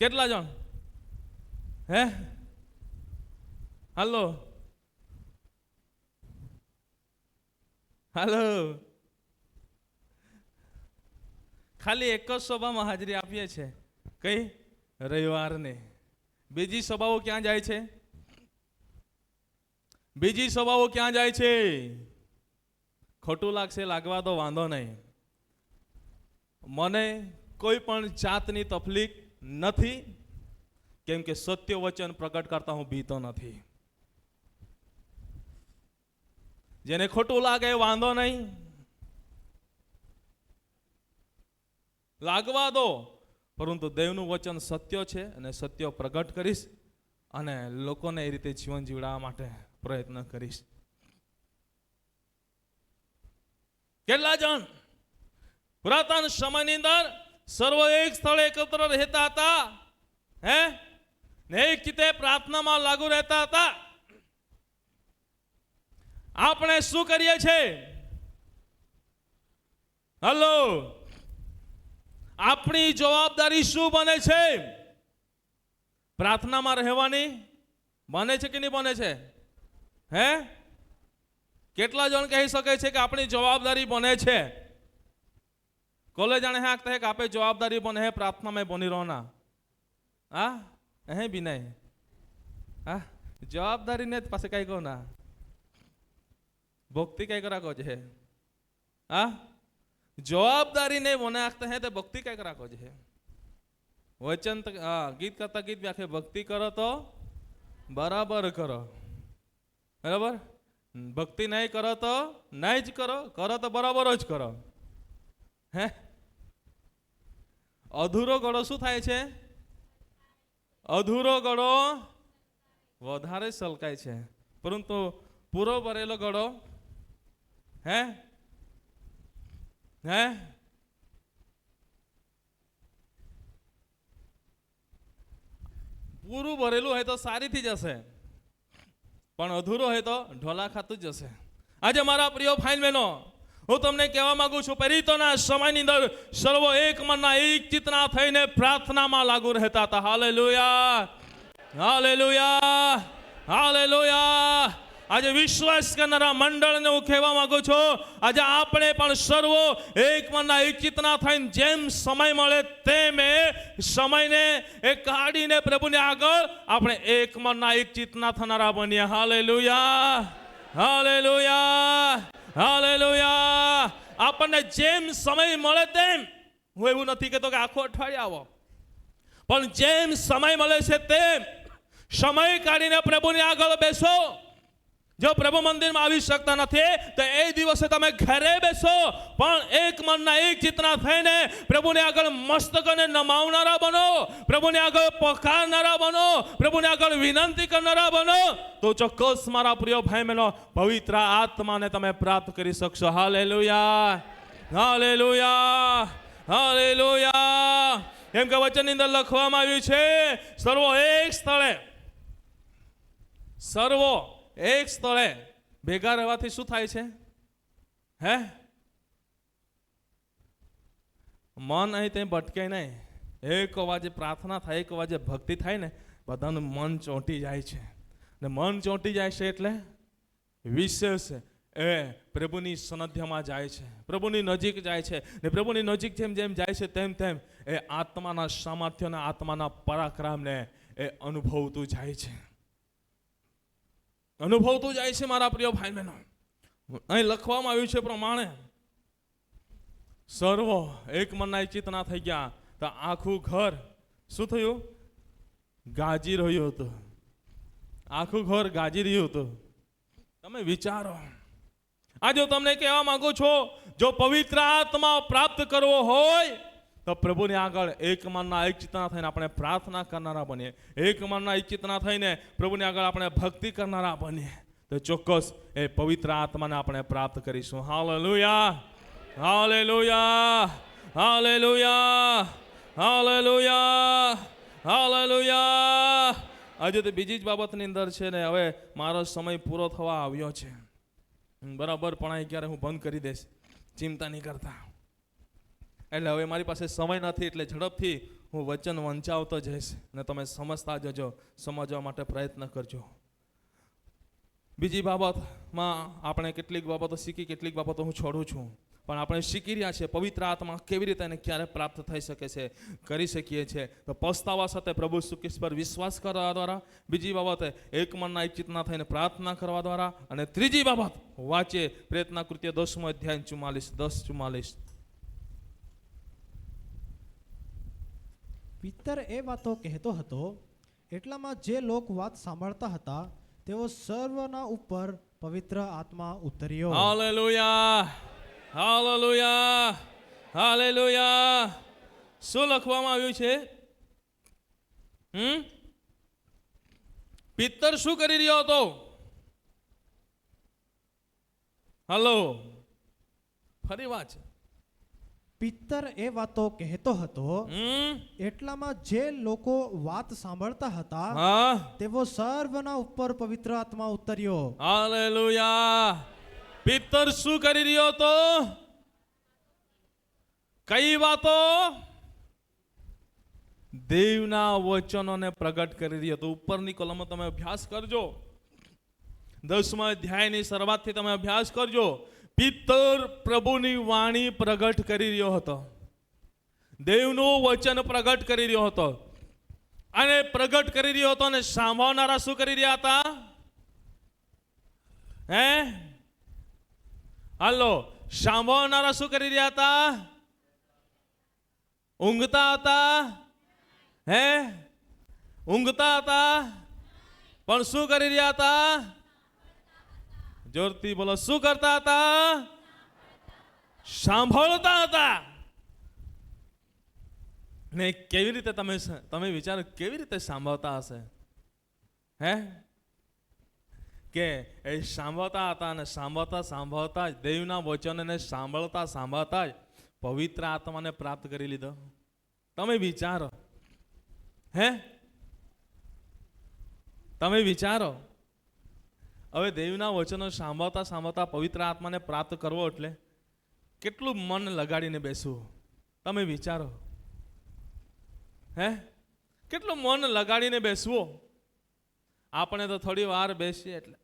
કેટલા જણ હે હાલો હાલો ખાલી એક જ સભામાં હાજરી આપીએ છે કઈ રવિવારને બીજી સભાઓ ક્યાં જાય છે બીજી સભાઓ ક્યાં જાય છે ખોટું લાગશે લાગવા તો વાંધો નહીં મને કોઈ પણ જાતની તકલીફ નથી કેમ કે સત્ય વચન પ્રગટ કરતા હું બીતો નથી જેને ખોટું લાગે વાંધો નહીં લાગવા દો પરંતુ દેવનું વચન સત્ય છે અને સત્ય પ્રગટ કરીશ અને લોકોને એ રીતે જીવન જીવડાવવા માટે પ્રયત્ન કરીશ કેટલા જણ પુરાતન સમયની અંદર સર્વ એક સ્થળે એકત્ર રહેતા હતા હે ને એક રીતે પ્રાર્થનામાં લાગુ રહેતા હતા આપણે શું કરીએ છીએ હલો આપણી જવાબદારી શું બને છે પ્રાર્થનામાં રહેવાની બને છે કે નહીં બને છે હે કેટલા જણ કહી શકે છે કે આપણી જવાબદારી બને છે કોલે જાણે હા કહે કે આપે જવાબદારી બને હે પ્રાર્થનામાં બની રોના હા હે બિનાય હા જવાબદારી ને પાસે કઈ કહો ના ભક્તિ કઈ કરા કહો છે હા જવાબદારી ને મને આખતા હે તો ભક્તિ કઈ કરા કહો છે વચન ગીત કરતા ગીત વ્યાખે ભક્તિ કરો તો બરાબર કરો બરાબર ભક્તિ નહીં કરો તો નહીં જ કરો કરો તો બરાબર જ કરો હે અધૂરો ગળો શું થાય છે અધૂરો ગળો વધારે સલકાય છે પરંતુ પૂરો ભરેલો ગળો હે હે પૂરું ભરેલું હોય તો સારીથી જશે પણ અધૂરો હોય તો ઢોલા ખાતું જ જશે આજે મારા પ્રિય ભાઈ બહેનો હું તમને કહેવા માંગુ છું પરિતોના સમયની અંદર સર્વ એક મનના એક ચિત્તના થઈને પ્રાર્થનામાં લાગુ રહેતા હતા હાલેલુયા હાલેલુયા હાલેલુયા આજે વિશ્વાસ કરનારા મંડળને હું કહેવા માંગુ છું આજે આપણે પણ સર્વ એક મનના એક ચિત્તના થઈને જેમ સમય મળે તેમ સમયને એ કાઢીને પ્રભુને આગળ આપણે એક મનના એક ચિત્તના થનારા બનીએ હાલેલુયા હાલેલુયા હાલેલુયા આપણને જેમ સમય મળે તેમ હું એવું નથી કહેતો કે આખો અઠવાડિયે આવો પણ જેમ સમય મળે છે તેમ સમય કાઢીને પ્રભુની આગળ બેસો જો પ્રભુ મંદિરમાં આવી શકતા નથી તો એ દિવસે તમે ઘરે બેસો પણ એક મનના એક ચિત્તના થઈને પ્રભુને આગળ મસ્તકને નમાવનારા બનો પ્રભુને આગળ પખારનારા બનો પ્રભુને આગળ વિનંતી કરનારા બનો તો ચોક્કસ મારા પ્રિય ભાઈ બહેનો પવિત્ર આત્માને તમે પ્રાપ્ત કરી શકશો હાલેલુયા હાલેલુયા હાલેલુયા એમ કે વચનની અંદર લખવામાં આવ્યું છે સર્વો એક સ્થળે ભેગા રહેવાથી શું થાય છે હે મન અહીં ત્યાં ભટકે નહીં એક અવાજે પ્રાર્થના થાય એક અવાજે ભક્તિ થાય ને બધાનું મન ચોંટી જાય છે ને મન ચોંટી જાય છે એટલે વિશેષ એ પ્રભુની સાનિધ્યમાં જાય છે પ્રભુની નજીક જાય છે ને પ્રભુની નજીક જેમ જેમ જાય છે તેમ તેમ એ આત્માના સામર્થ્યને આત્માના પરાક્રમને એ અનુભવતું જાય છે અનુભવતું જાય છે મારા પ્રિય ભાઈ બહેનો અહીં લખવામાં આવ્યું છે પ્રમાણે સર્વ એક મનના ચિત્તના થઈ ગયા તો આખું ઘર શું થયું ગાજી રહ્યું હતું આખું ઘર ગાજી રહ્યું હતું તમે વિચારો આજે હું તમને કહેવા માંગુ છું જો પવિત્ર આત્મા પ્રાપ્ત કરવો હોય તો પ્રભુની આગળ એક મનના એક ચિત્તના થઈને આપણે પ્રાર્થના કરનારા બનીએ એક મનના એક ચિત્તના થઈને પ્રભુની આગળ આપણે ભક્તિ કરનારા બનીએ તો ચોક્કસ એ પવિત્ર આત્માને આપણે પ્રાપ્ત કરીશું. Hallelujah, hallelujah, hallelujah, hallelujah, hallelujah. આજે તો બીજી જ બાબતની અંદર છે ને, હવે મારો સમય પૂરો થવા આવ્યો છે. બરાબર, પણ ક્યારે હું બંધ કરી દઈશ, ચિંતા નહીં કરતા. એટલે હવે મારી પાસે સમય નથી, એટલે ઝડપથી હું વચન વંચાવતો જઈશ ને તમે સમજતા જજો, સમજવા માટે પ્રયત્ન કરજો. બીજી બાબતમાં આપણે કેટલીક બાબતો શીખી, કેટલીક બાબતો હું છોડું છું, પણ આપણે શીખી રહ્યા છે પવિત્ર આત્મા કેવી રીતે અને ક્યારે પ્રાપ્ત થઈ શકે છે, કરી શકીએ છીએ. તો પસ્તાવા સાથે પ્રભુ ઈસુ ખ્રિસ્ત પર વિશ્વાસ કરવા દ્વારા, બીજી બાબતે એક મનના એક ચિત્તના થઈને પ્રાર્થના કરવા દ્વારા, અને ત્રીજી બાબત વાંચીએ પ્રેતના કૃત્ય 10મો અધ્યાય 10:44. પિત્તર એ વાતો કહેતો હતો, એટલામાં જે લોક વાત સાંભળતા હતા તેઓ સર્વના ઉપર પવિત્ર આત્મા ઉતર્યો. Hallelujah, hallelujah, hallelujah. શું લખવામાં આવ્યું છે? પિત્તર શું કરી રહ્યો હતો? હલો, ફરી વાત. પિત્તર એ વાતો કહેતો હતો, એટલામાં જે લોકો વાત સાંભળતા હતા હા, તેઓ સર્વના ઉપર પવિત્ર આત્મા ઉતર્યો. હાલેલુયા. પિત્તર શું કરી રહ્યો હતો? કઈ વાતો? દેવના વચનોને પ્રગટ કરી રહ્યો હતો. ઉપરની કોલમમાં તમે અભ્યાસ કરજો, 10મા અધ્યાયની શરૂઆતથી તમે અભ્યાસ કરજો. પિત્તર પ્રભુની વાણી પ્રગટ કરી રહ્યો હતો, દેવનું વચન પ્રગટ કરી રહ્યો હતો, અને પ્રગટ કરી રહ્યો હતો, અને સાંભળનારા શું કરી રહ્યા હતા? હે, હાલો, સાંભળનારા શું કરી રહ્યા હતા? ઊંઘતા હતા? હે, ઊંઘતા હતા, પણ શું કરી રહ્યા હતા? જોરથી બોલો, શું કરતા હતા? સાંભળતા હતા. ને કેવી રીતે તમે વિચારો, કેવી રીતે સાંભળતા હશે? હે, કે એ સાંભળતા હતા, અને સાંભળતા જ દેવના વચનને સાંભળતા જ પવિત્ર આત્માને પ્રાપ્ત કરી લીધો. તમે વિચારો, હે, તમે વિચારો. હવે દેવના વચનો સાંભળતા પવિત્ર આત્માને પ્રાપ્ત કરવો એટલે કેટલું મન લગાડીને બેસવું. તમે વિચારો, હે, કેટલું મન લગાડીને બેસવું. આપણે તો થોડી વાર બેસીએ એટલે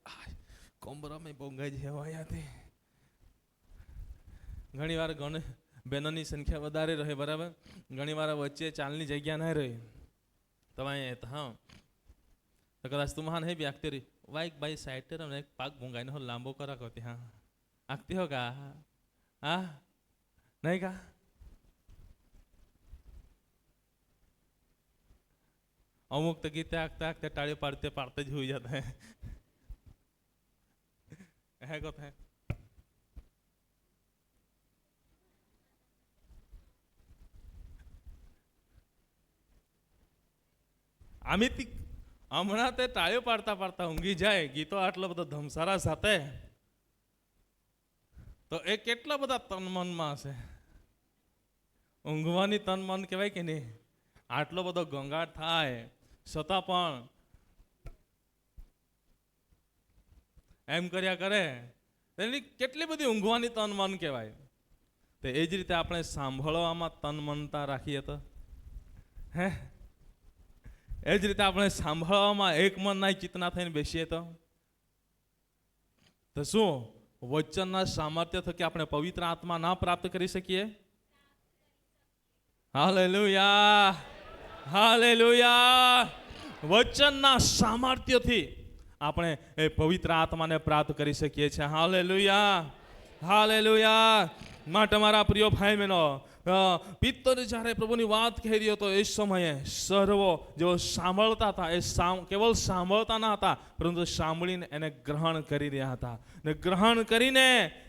કોમરામાં બોંગાઈ જવાયાથી. ઘણી વાર બહેનોની સંખ્યા વધારે રહે, બરાબર, ઘણી વાર વચ્ચે ચાલની જગ્યા ના રહે. તમે હા, તો કદાચ તું મહાન હે બી આગતી રહી વાઈક બાઈ સાઈડ ને એક પાક ભૂંગાઈને હો લાંબો કરા કરતી. હા, આગતી હો કા? હા, નહીં કા? અમુક તો ગીતે આગતા આગતા ટાળી પાડતે જ હોઈ જતા હે કોત હે. આમિતી હમણાં તે ટાળીઓ પાડતા ઊંઘી જાય, ગીતો આટલો બધો ધમસારા સાથે, તો એ કેટલા બધા તન મનમાં હશે. ઊંઘવાની તન મન કહેવાય કે નહીં? આટલો બધો ઘોંઘાટ થાય છતાં પણ એમ કર્યા કરે, એની કેટલી બધી ઊંઘવાની તન મન કહેવાય. તો એ જ રીતે આપણે સાંભળવામાં તન મનતા રાખીએ તો, હે, એ જ રીતે આપણે સાંભળવામાં એક મનના ચિત્તના થઈને બેસીએ તો શું વચનના સામર્થ્ય થકી આપણે પવિત્ર આત્મા ના પ્રાપ્ત કરી શકીએ? Hallelujah, hallelujah. વચનના સામર્થ્યથી આપણે એ પવિત્ર આત્માને પ્રાપ્ત કરી શકીએ છીએ. Hallelujah, hallelujah. માટે મારા પ્રિય ભાઈ બહેનો, પિત્તર જ્યારે પ્રભુની વાત કહી રહ્યો હતો એ સમયે સર્વો જેઓ સાંભળતા હતા એ કેવલ સાંભળતા ના હતા, પરંતુ સાંભળીને એને ગ્રહણ કરી રહ્યા હતા, ને ગ્રહણ કરીને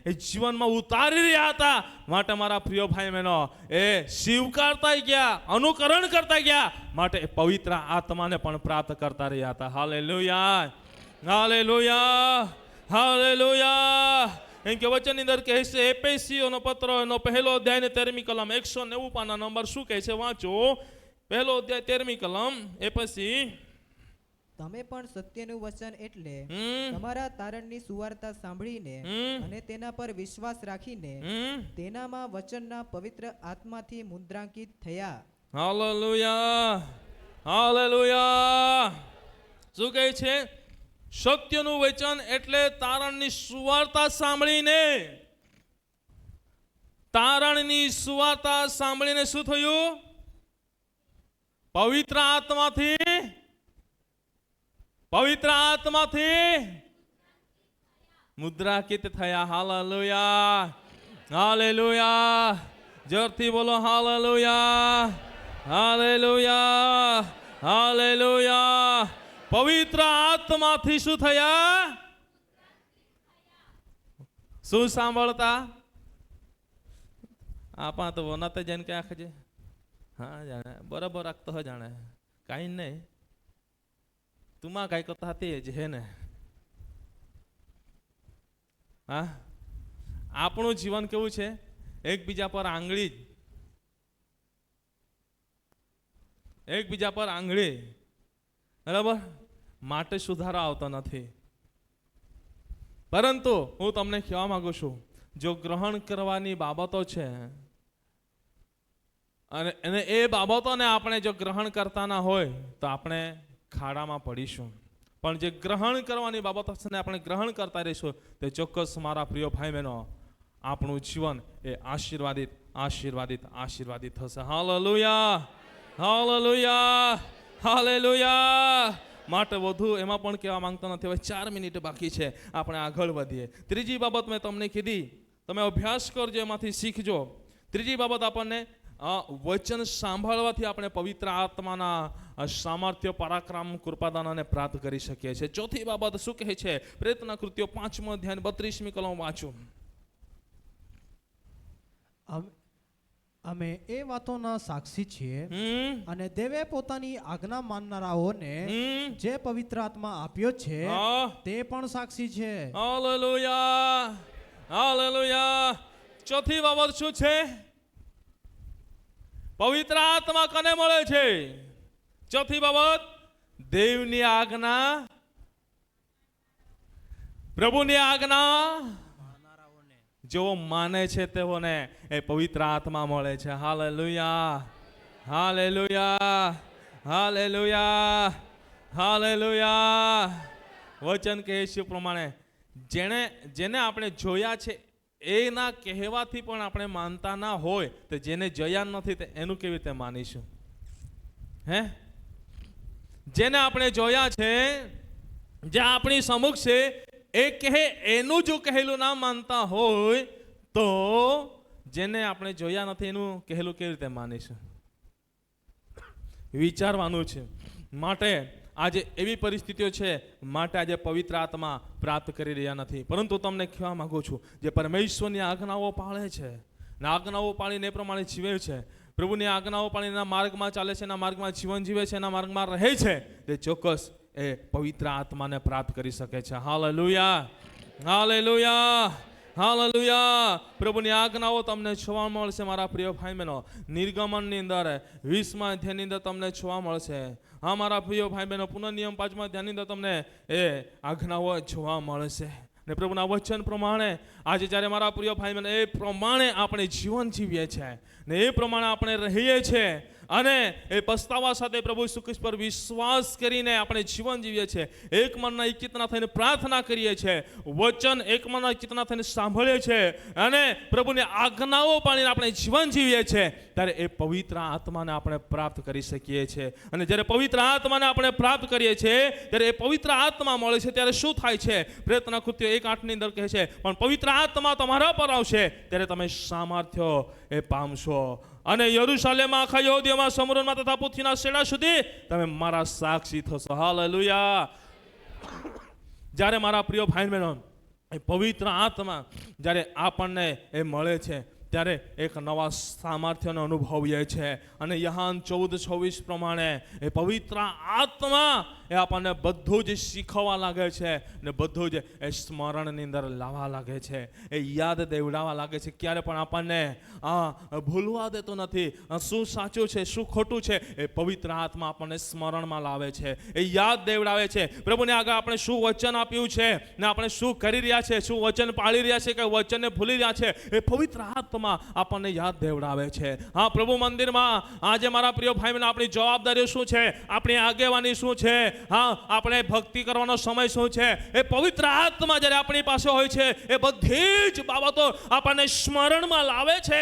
એ જીવનમાં ઉતારી રહ્યા હતા. માટે મારા પ્રિય ભાઈ બહેનો, એ સ્વીકારતા ગયા, અનુકરણ કરતા ગયા, માટે પવિત્ર આત્માને પણ પ્રાપ્ત કરતા રહ્યા હતા. Hallelujah, hallelujah, hallelujah. એમ કે વચનની અંદર કહે છે એફેસીઓનો પત્ર એનો પહેલો અધ્યાય ને 13મી કલમ 190 પાના નંબર શું કહે છે વાંચો. પહેલો અધ્યાય 13મી કલમ એફેસી. તમે પણ સત્યનું વચન એટલે હમ. તમારા તારણની સુવાર્તા સાંભળીને હમ. અને તેના પર વિશ્વાસ રાખીને તેનામાં વચનના પવિત્ર આત્માથી મુદ્રાંકિત થયા. હાલેલુયા. હાલેલુયા. શું કહે છે? સત્યનું વચન એટલે તારણની સુવાર્તા સાંભળીને. તારણની સુવાર્તા સાંભળીને શું થયું? પવિત્ર આત્માથી મુદ્રાંકિત થયા. હાલેલુયા. હાલેલુયા. જોરથી બોલો હાલેલુયા. હાલેલુયા. હાલેલુયા. પવિત્ર આત્માથી શું થયા? શું સાંભળતા? આપા તો વનાતે જઈને કે આખજે હા જાણે બરાબર રાખતો હોય જાણે કાંઈ નહીં તુમાં કાંઈ કરતા હતી જ હે ને. હા, આપણું જીવન કેવું છે? એકબીજા પર આંગળી બરાબર માટે સુધારો આવતો નથી. પરંતુ હું તમને કહેવા માંગુ છું, જો ગ્રહણ કરવાની બાબતો છે અને એ બાબતોને આપણે જો ગ્રહણ કરતા ના હોય તો આપણે ખાડામાં પડીશું. પણ જે ગ્રહણ કરવાની બાબતો છે ને આપણે ગ્રહણ કરતા રહીશું તે ચોક્કસ મારા પ્રિય ભાઈ બહેનો આપણું જીવન એ આશીર્વાદિત થશે. હાલેલુયા. હાલેલુયા. હાલેલુયા. માટે વધુ એમાં પણ કહેવા માંગતો નથી. હવે 4 મિનિટ બાકી છે, આપણે આગળ વધીએ. ત્રીજી બાબત મેં તમને કીધી, તમે અભ્યાસ કરજો, એમાંથી શીખજો. ત્રીજી બાબત આપણને વચન સાંભળવાથી આપણે પવિત્ર આત્માના સામર્થ્ય, પરાક્રમ, કૃપાદાનને પ્રાપ્ત કરી શકીએ છીએ. ચોથી બાબત શું કહે છે? પ્રેતના કૃત્યો 5મો અધ્યાય 32મી કલમ વાંચો. અમે એ વાતોના સાક્ષી છીએ અને દેવે પોતાની આજ્ઞા માનનારાઓને જે પવિત્ર આત્મા આપ્યો છે તે પણ સાક્ષી છે. હાલેલુયા. હાલેલુયા. ચોથી બાબત શું છે? પવિત્ર આત્મા કને મળે છે? ચોથી બાબત, દેવની આજ્ઞા, પ્રભુની આજ્ઞા જેઓ માને છે તેઓને એ પવિત્ર આત્મા મળે છે. હાલેલુયા. હાલેલુયા. હાલેલુયા. હાલેલુયા. વચન કહે છે પ્રમાણે જેને આપણે જોયા છે એના કહેવાથી પણ આપણે માનતા ના હોય તો જેને જોયા નથી તે એનું કેવી રીતે માનીશું? હે? જેને આપણે જોયા છે, જે આપણી સમક્ષ છે, એ કહે એનું જો કહેલું ના માનતા હોય તો જેને આપણે જોયા નથી એનું કહેલું કેવી રીતે માનીશું? વિચારવાનું છે. માટે આજે એવી પરિસ્થિતિઓ છે, માટે આજે પવિત્ર આત્મા પ્રાપ્ત કરી રહ્યા નથી. પરંતુ તમને કહેવા માંગુ છું, જે પરમેશ્વરની આજ્ઞાઓ પાળે છે ને આજ્ઞાઓ પાળીને એ પ્રમાણે જીવે છે, પ્રભુની આજ્ઞાઓ પાળીને એના માર્ગમાં ચાલે છે, એના માર્ગમાં જીવન જીવે છે, એના માર્ગમાં રહે છે, તે ચોક્કસ એ પવિત્ર આત્માને પ્રાપ્ત કરી શકે છે. હાલેલુયા. હાલેલુયા. હાલેલુયા. પ્રભુની આજ્ઞાઓ તમને જોવા મળશે મારા પ્રિય ભાઈ બહેનો. નિર્ગમનની અંદર 20મા અધ્યાયની અંદર તમને જોવા મળશે. હા મારા પ્રિય ભાઈ બહેનો, પુનઃનિયમ 5મા અધ્યાયની અંદર તમને એ આજ્ઞાઓ જોવા મળશે. ને પ્રભુના વચન પ્રમાણે આજે જ્યારે મારા પ્રિય ભાઈ બહેનો એ પ્રમાણે આપણે જીવન જીવીએ છીએ ને એ પ્રમાણે આપણે રહીએ છીએ અને એ પસ્તાવા સાથે પ્રભુ ઈસુ ખ્રિસ્ત પર વિશ્વાસ કરીને આપણે જીવન જીવીએ છીએ. એક મનના એકિતના થઈને પ્રાર્થના કરીએ છીએ, વચન એક મનના એકિતના થઈને સાંભળીએ છીએ અને પ્રભુની આજ્ઞાઓ પાળીને આપણે જીવન જીવીએ છીએ, ત્યારે એ પવિત્ર આત્માને આપણે પ્રાપ્ત કરી શકીએ છીએ. અને જ્યારે પવિત્ર આત્માને આપણે પ્રાપ્ત કરીએ છીએ ત્યારે એ પવિત્ર આત્મા મળે છે ત્યારે શું થાય છે? પ્રેતના કૃત્યો 1:8 ની અંદર કહે છે, પણ પવિત્ર આત્મા તમારા પર આવશે ત્યારે તમે સામર્થ્ય એ પામશો અને યરુશલેમમાં, આખા યહૂદીયામાં, સમરણમાં તથા પૃથ્વીના છેડા સુધી તમે મારા સાક્ષી થશો. હાલેલુયા. જ્યારે મારા પ્રિય ભાઈ બહેનો એ પવિત્ર આત્મા જ્યારે આપણને એ મળે છે ત્યારે એક નવા સામર્થ્યનો અનુભવીએ છીએ. અને યહાન 14:26 પ્રમાણે એ પવિત્ર આત્મા એ આપણને બધું જ શીખવવા લાગે છે ને બધું જ એ સ્મરણની અંદર લાવવા લાગે છે, એ યાદ દેવડાવવા લાગે છે. ક્યારે પણ આપણને ભૂલવા દેતો નથી. શું સાચું છે શું ખોટું છે એ પવિત્ર આત્મા આપણને સ્મરણમાં લાવે છે, એ યાદ દેવડાવે છે. પ્રભુને આગળ આપણે શું વચન આપ્યું છે ને આપણે શું કરી રહ્યા છે, શું વચન પાળી રહ્યા છે કે વચનને ભૂલી રહ્યા છે, એ પવિત્ર આત્મા આપણને યાદ દેવડાવે છે. હા, પ્રભુ મંદિરમાં આજે મારા પ્રિય ભાઈ બહેનો આપણી જવાબદારીઓ શું છે, આપણી આગેવાની શું છે, હા આપણે ભક્તિ કરવાનો સમય શું છે, એ પવિત્ર આત્મા જ્યારે આપણી પાસે હોય છે એ બધી જ બાબતો આપણને સ્મરણમાં લાવે છે.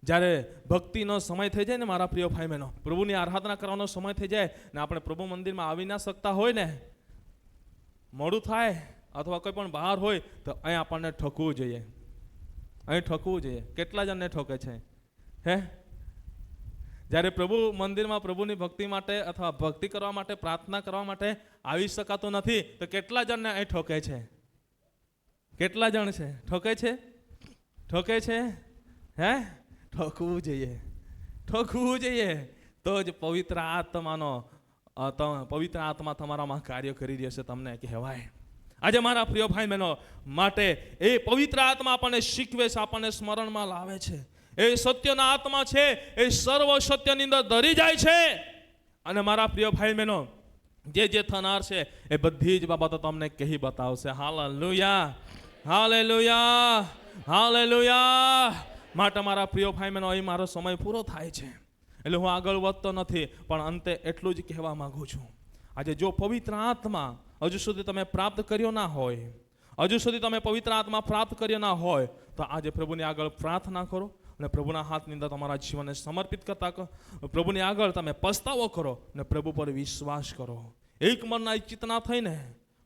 જ્યારે ભક્તિનો સમય થઈ જાય ને મારા પ્રિય ભાઈ બહેનો, પ્રભુની આરાધના કરવાનો સમય થઈ જાય ને આપણે પ્રભુ મંદિરમાં આવી ના શકતા હોય ને, મોડું થાય અથવા કોઈ પણ બહાર હોય તો અહીં આપણને ઠકવું જોઈએ, અહીં ઠકવું જોઈએ. કેટલા જણને ઠોકે છે હે? જ્યારે પ્રભુ મંદિરમાં પ્રભુની ભક્તિ માટે અથવા ભક્તિ કરવા માટે પ્રાર્થના કરવા માટે આવી શકાતું નથી તો કેટલા જણને અહીં ઠોકે છે? કેટલા જણ છે ઠોકે છે? ઠોકે છે હે? ઠોકવું જોઈએ, ઠોકવું જોઈએ તો જ પવિત્ર આત્મા તમારામાં કાર્ય કરી રહેશે, તમને કહેવાય. આજે મારા પ્રિય ભાઈ બહેનો માટે એ પવિત્ર આત્મા આપણને શીખવે છે, આપણને સ્મરણમાં લાવે છે. એ સત્યના આત્મા છે, એ સર્વ સત્યની અંદર ધરી જાય છે. અને મારા પ્રિય ભાઈ બહેનો જે થનાર છે એ બધી જ બાબતો તમને કહી બતાવશે. Hallelujah, hallelujah, hallelujah. માટે મારા પ્રિય ભાઈ બહેનો અહીં મારો સમય પૂરો થાય છે એટલે હું આગળ વધતો નથી, પણ અંતે એટલું જ કહેવા માંગુ છું. આજે જો પવિત્ર આત્મા હજુ સુધી તમે પ્રાપ્ત કર્યો ના હોય, હજુ સુધી તમે પવિત્ર આત્મા પ્રાપ્ત કર્યો ના હોય તો આજે પ્રભુની આગળ પ્રાર્થના કરો અને પ્રભુના હાથની અંદર તમારા જીવનને સમર્પિત કરતા પ્રભુની આગળ તમે પસ્તાવો કરો અને પ્રભુ પર વિશ્વાસ કરો. એક મનના એક ચિત્તના થઈને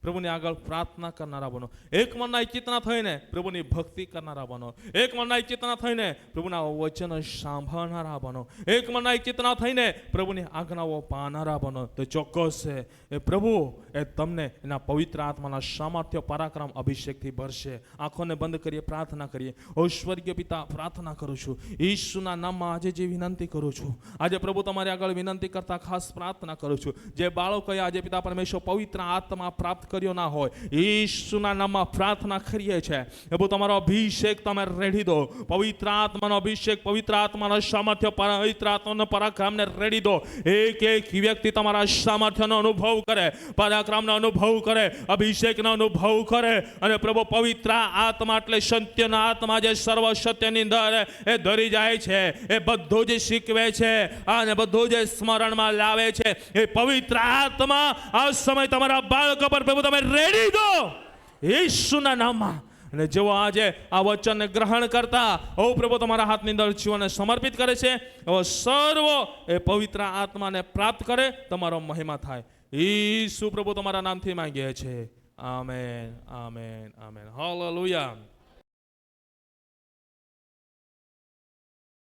પ્રભુની આગળ પ્રાર્થના કરનારા બનો, એક મનના એક ચિત્તના થઈને પ્રભુની ભક્તિ કરનારા બનો, એક મનના એક ચિત્તના થઈને પ્રભુના વચનો સાંભળનારા બનો, એક મનના એક ચિત્તના થઈને પ્રભુની આજ્ઞાઓ પાળનારા બનો. તો ચોક્કસ છે એ પ્રભુ એ તમને એના પવિત્ર આત્માના સામર્થ્ય પરાક્રમ અભિષેકથી ભરશે. આંખોને બંધ કરીએ, પ્રાર્થના કરીએ. ઓ સ્વર્ગીય પિતા, પ્રાર્થના કરું છું ઈસુના નામમાં આજે જે વિનંતી કરું છું, આજે પ્રભુ તમારી આગળ વિનંતી કરતા ખાસ પ્રાર્થના કરું છું જે બાળકોએ આજે પિતા પરમેશ્વર પવિત્ર આત્મા પ્રાપ્ત કર્યો ના હોય, ઈસુના નામમાં પ્રાર્થના કરીએ છીએ પ્રભુ તમારો અભિષેક તમે રેડી દો, પવિત્ર આત્માનો અભિષેક, પવિત્ર આત્માનો સામર્થ્ય, પવિત્ર આત્માનો પરાક્રમને રેડી દો. એક એક વ્યક્તિ તમારા સામર્થ્યનો અનુભવ કરે, પરાક્રમનો અનુભવ કરે, અભિષેકનો અનુભવ કરે. અને પ્રભુ પવિત્ર આત્મા એટલે સત્યના આત્મા જે સર્વ સત્યની અંદર એ ધરી જાય છે, એ બધું જ શીખવે છે અને બધું જ સ્મરણમાં લાવે છે. એ પવિત્ર આત્મા આ સમય તમારા બાળકો પર પ્રભુ તમે રેડી દો ઈસુના નામમાં. અને જેઓ આજે આ વચનને ગ્રહણ કરતા ઓ પ્રભુ તમારા હાથની અંદર જીવનને સમર્પિત કરે છે, એવો સર્વ એ પવિત્ર આત્માને પ્રાપ્ત કરે, તમારો મહિમા થાય. ઈસુ પ્રભુ તમારા નામથી માંગીએ છીએ. Amen, amen, amen. હાલેલુયા.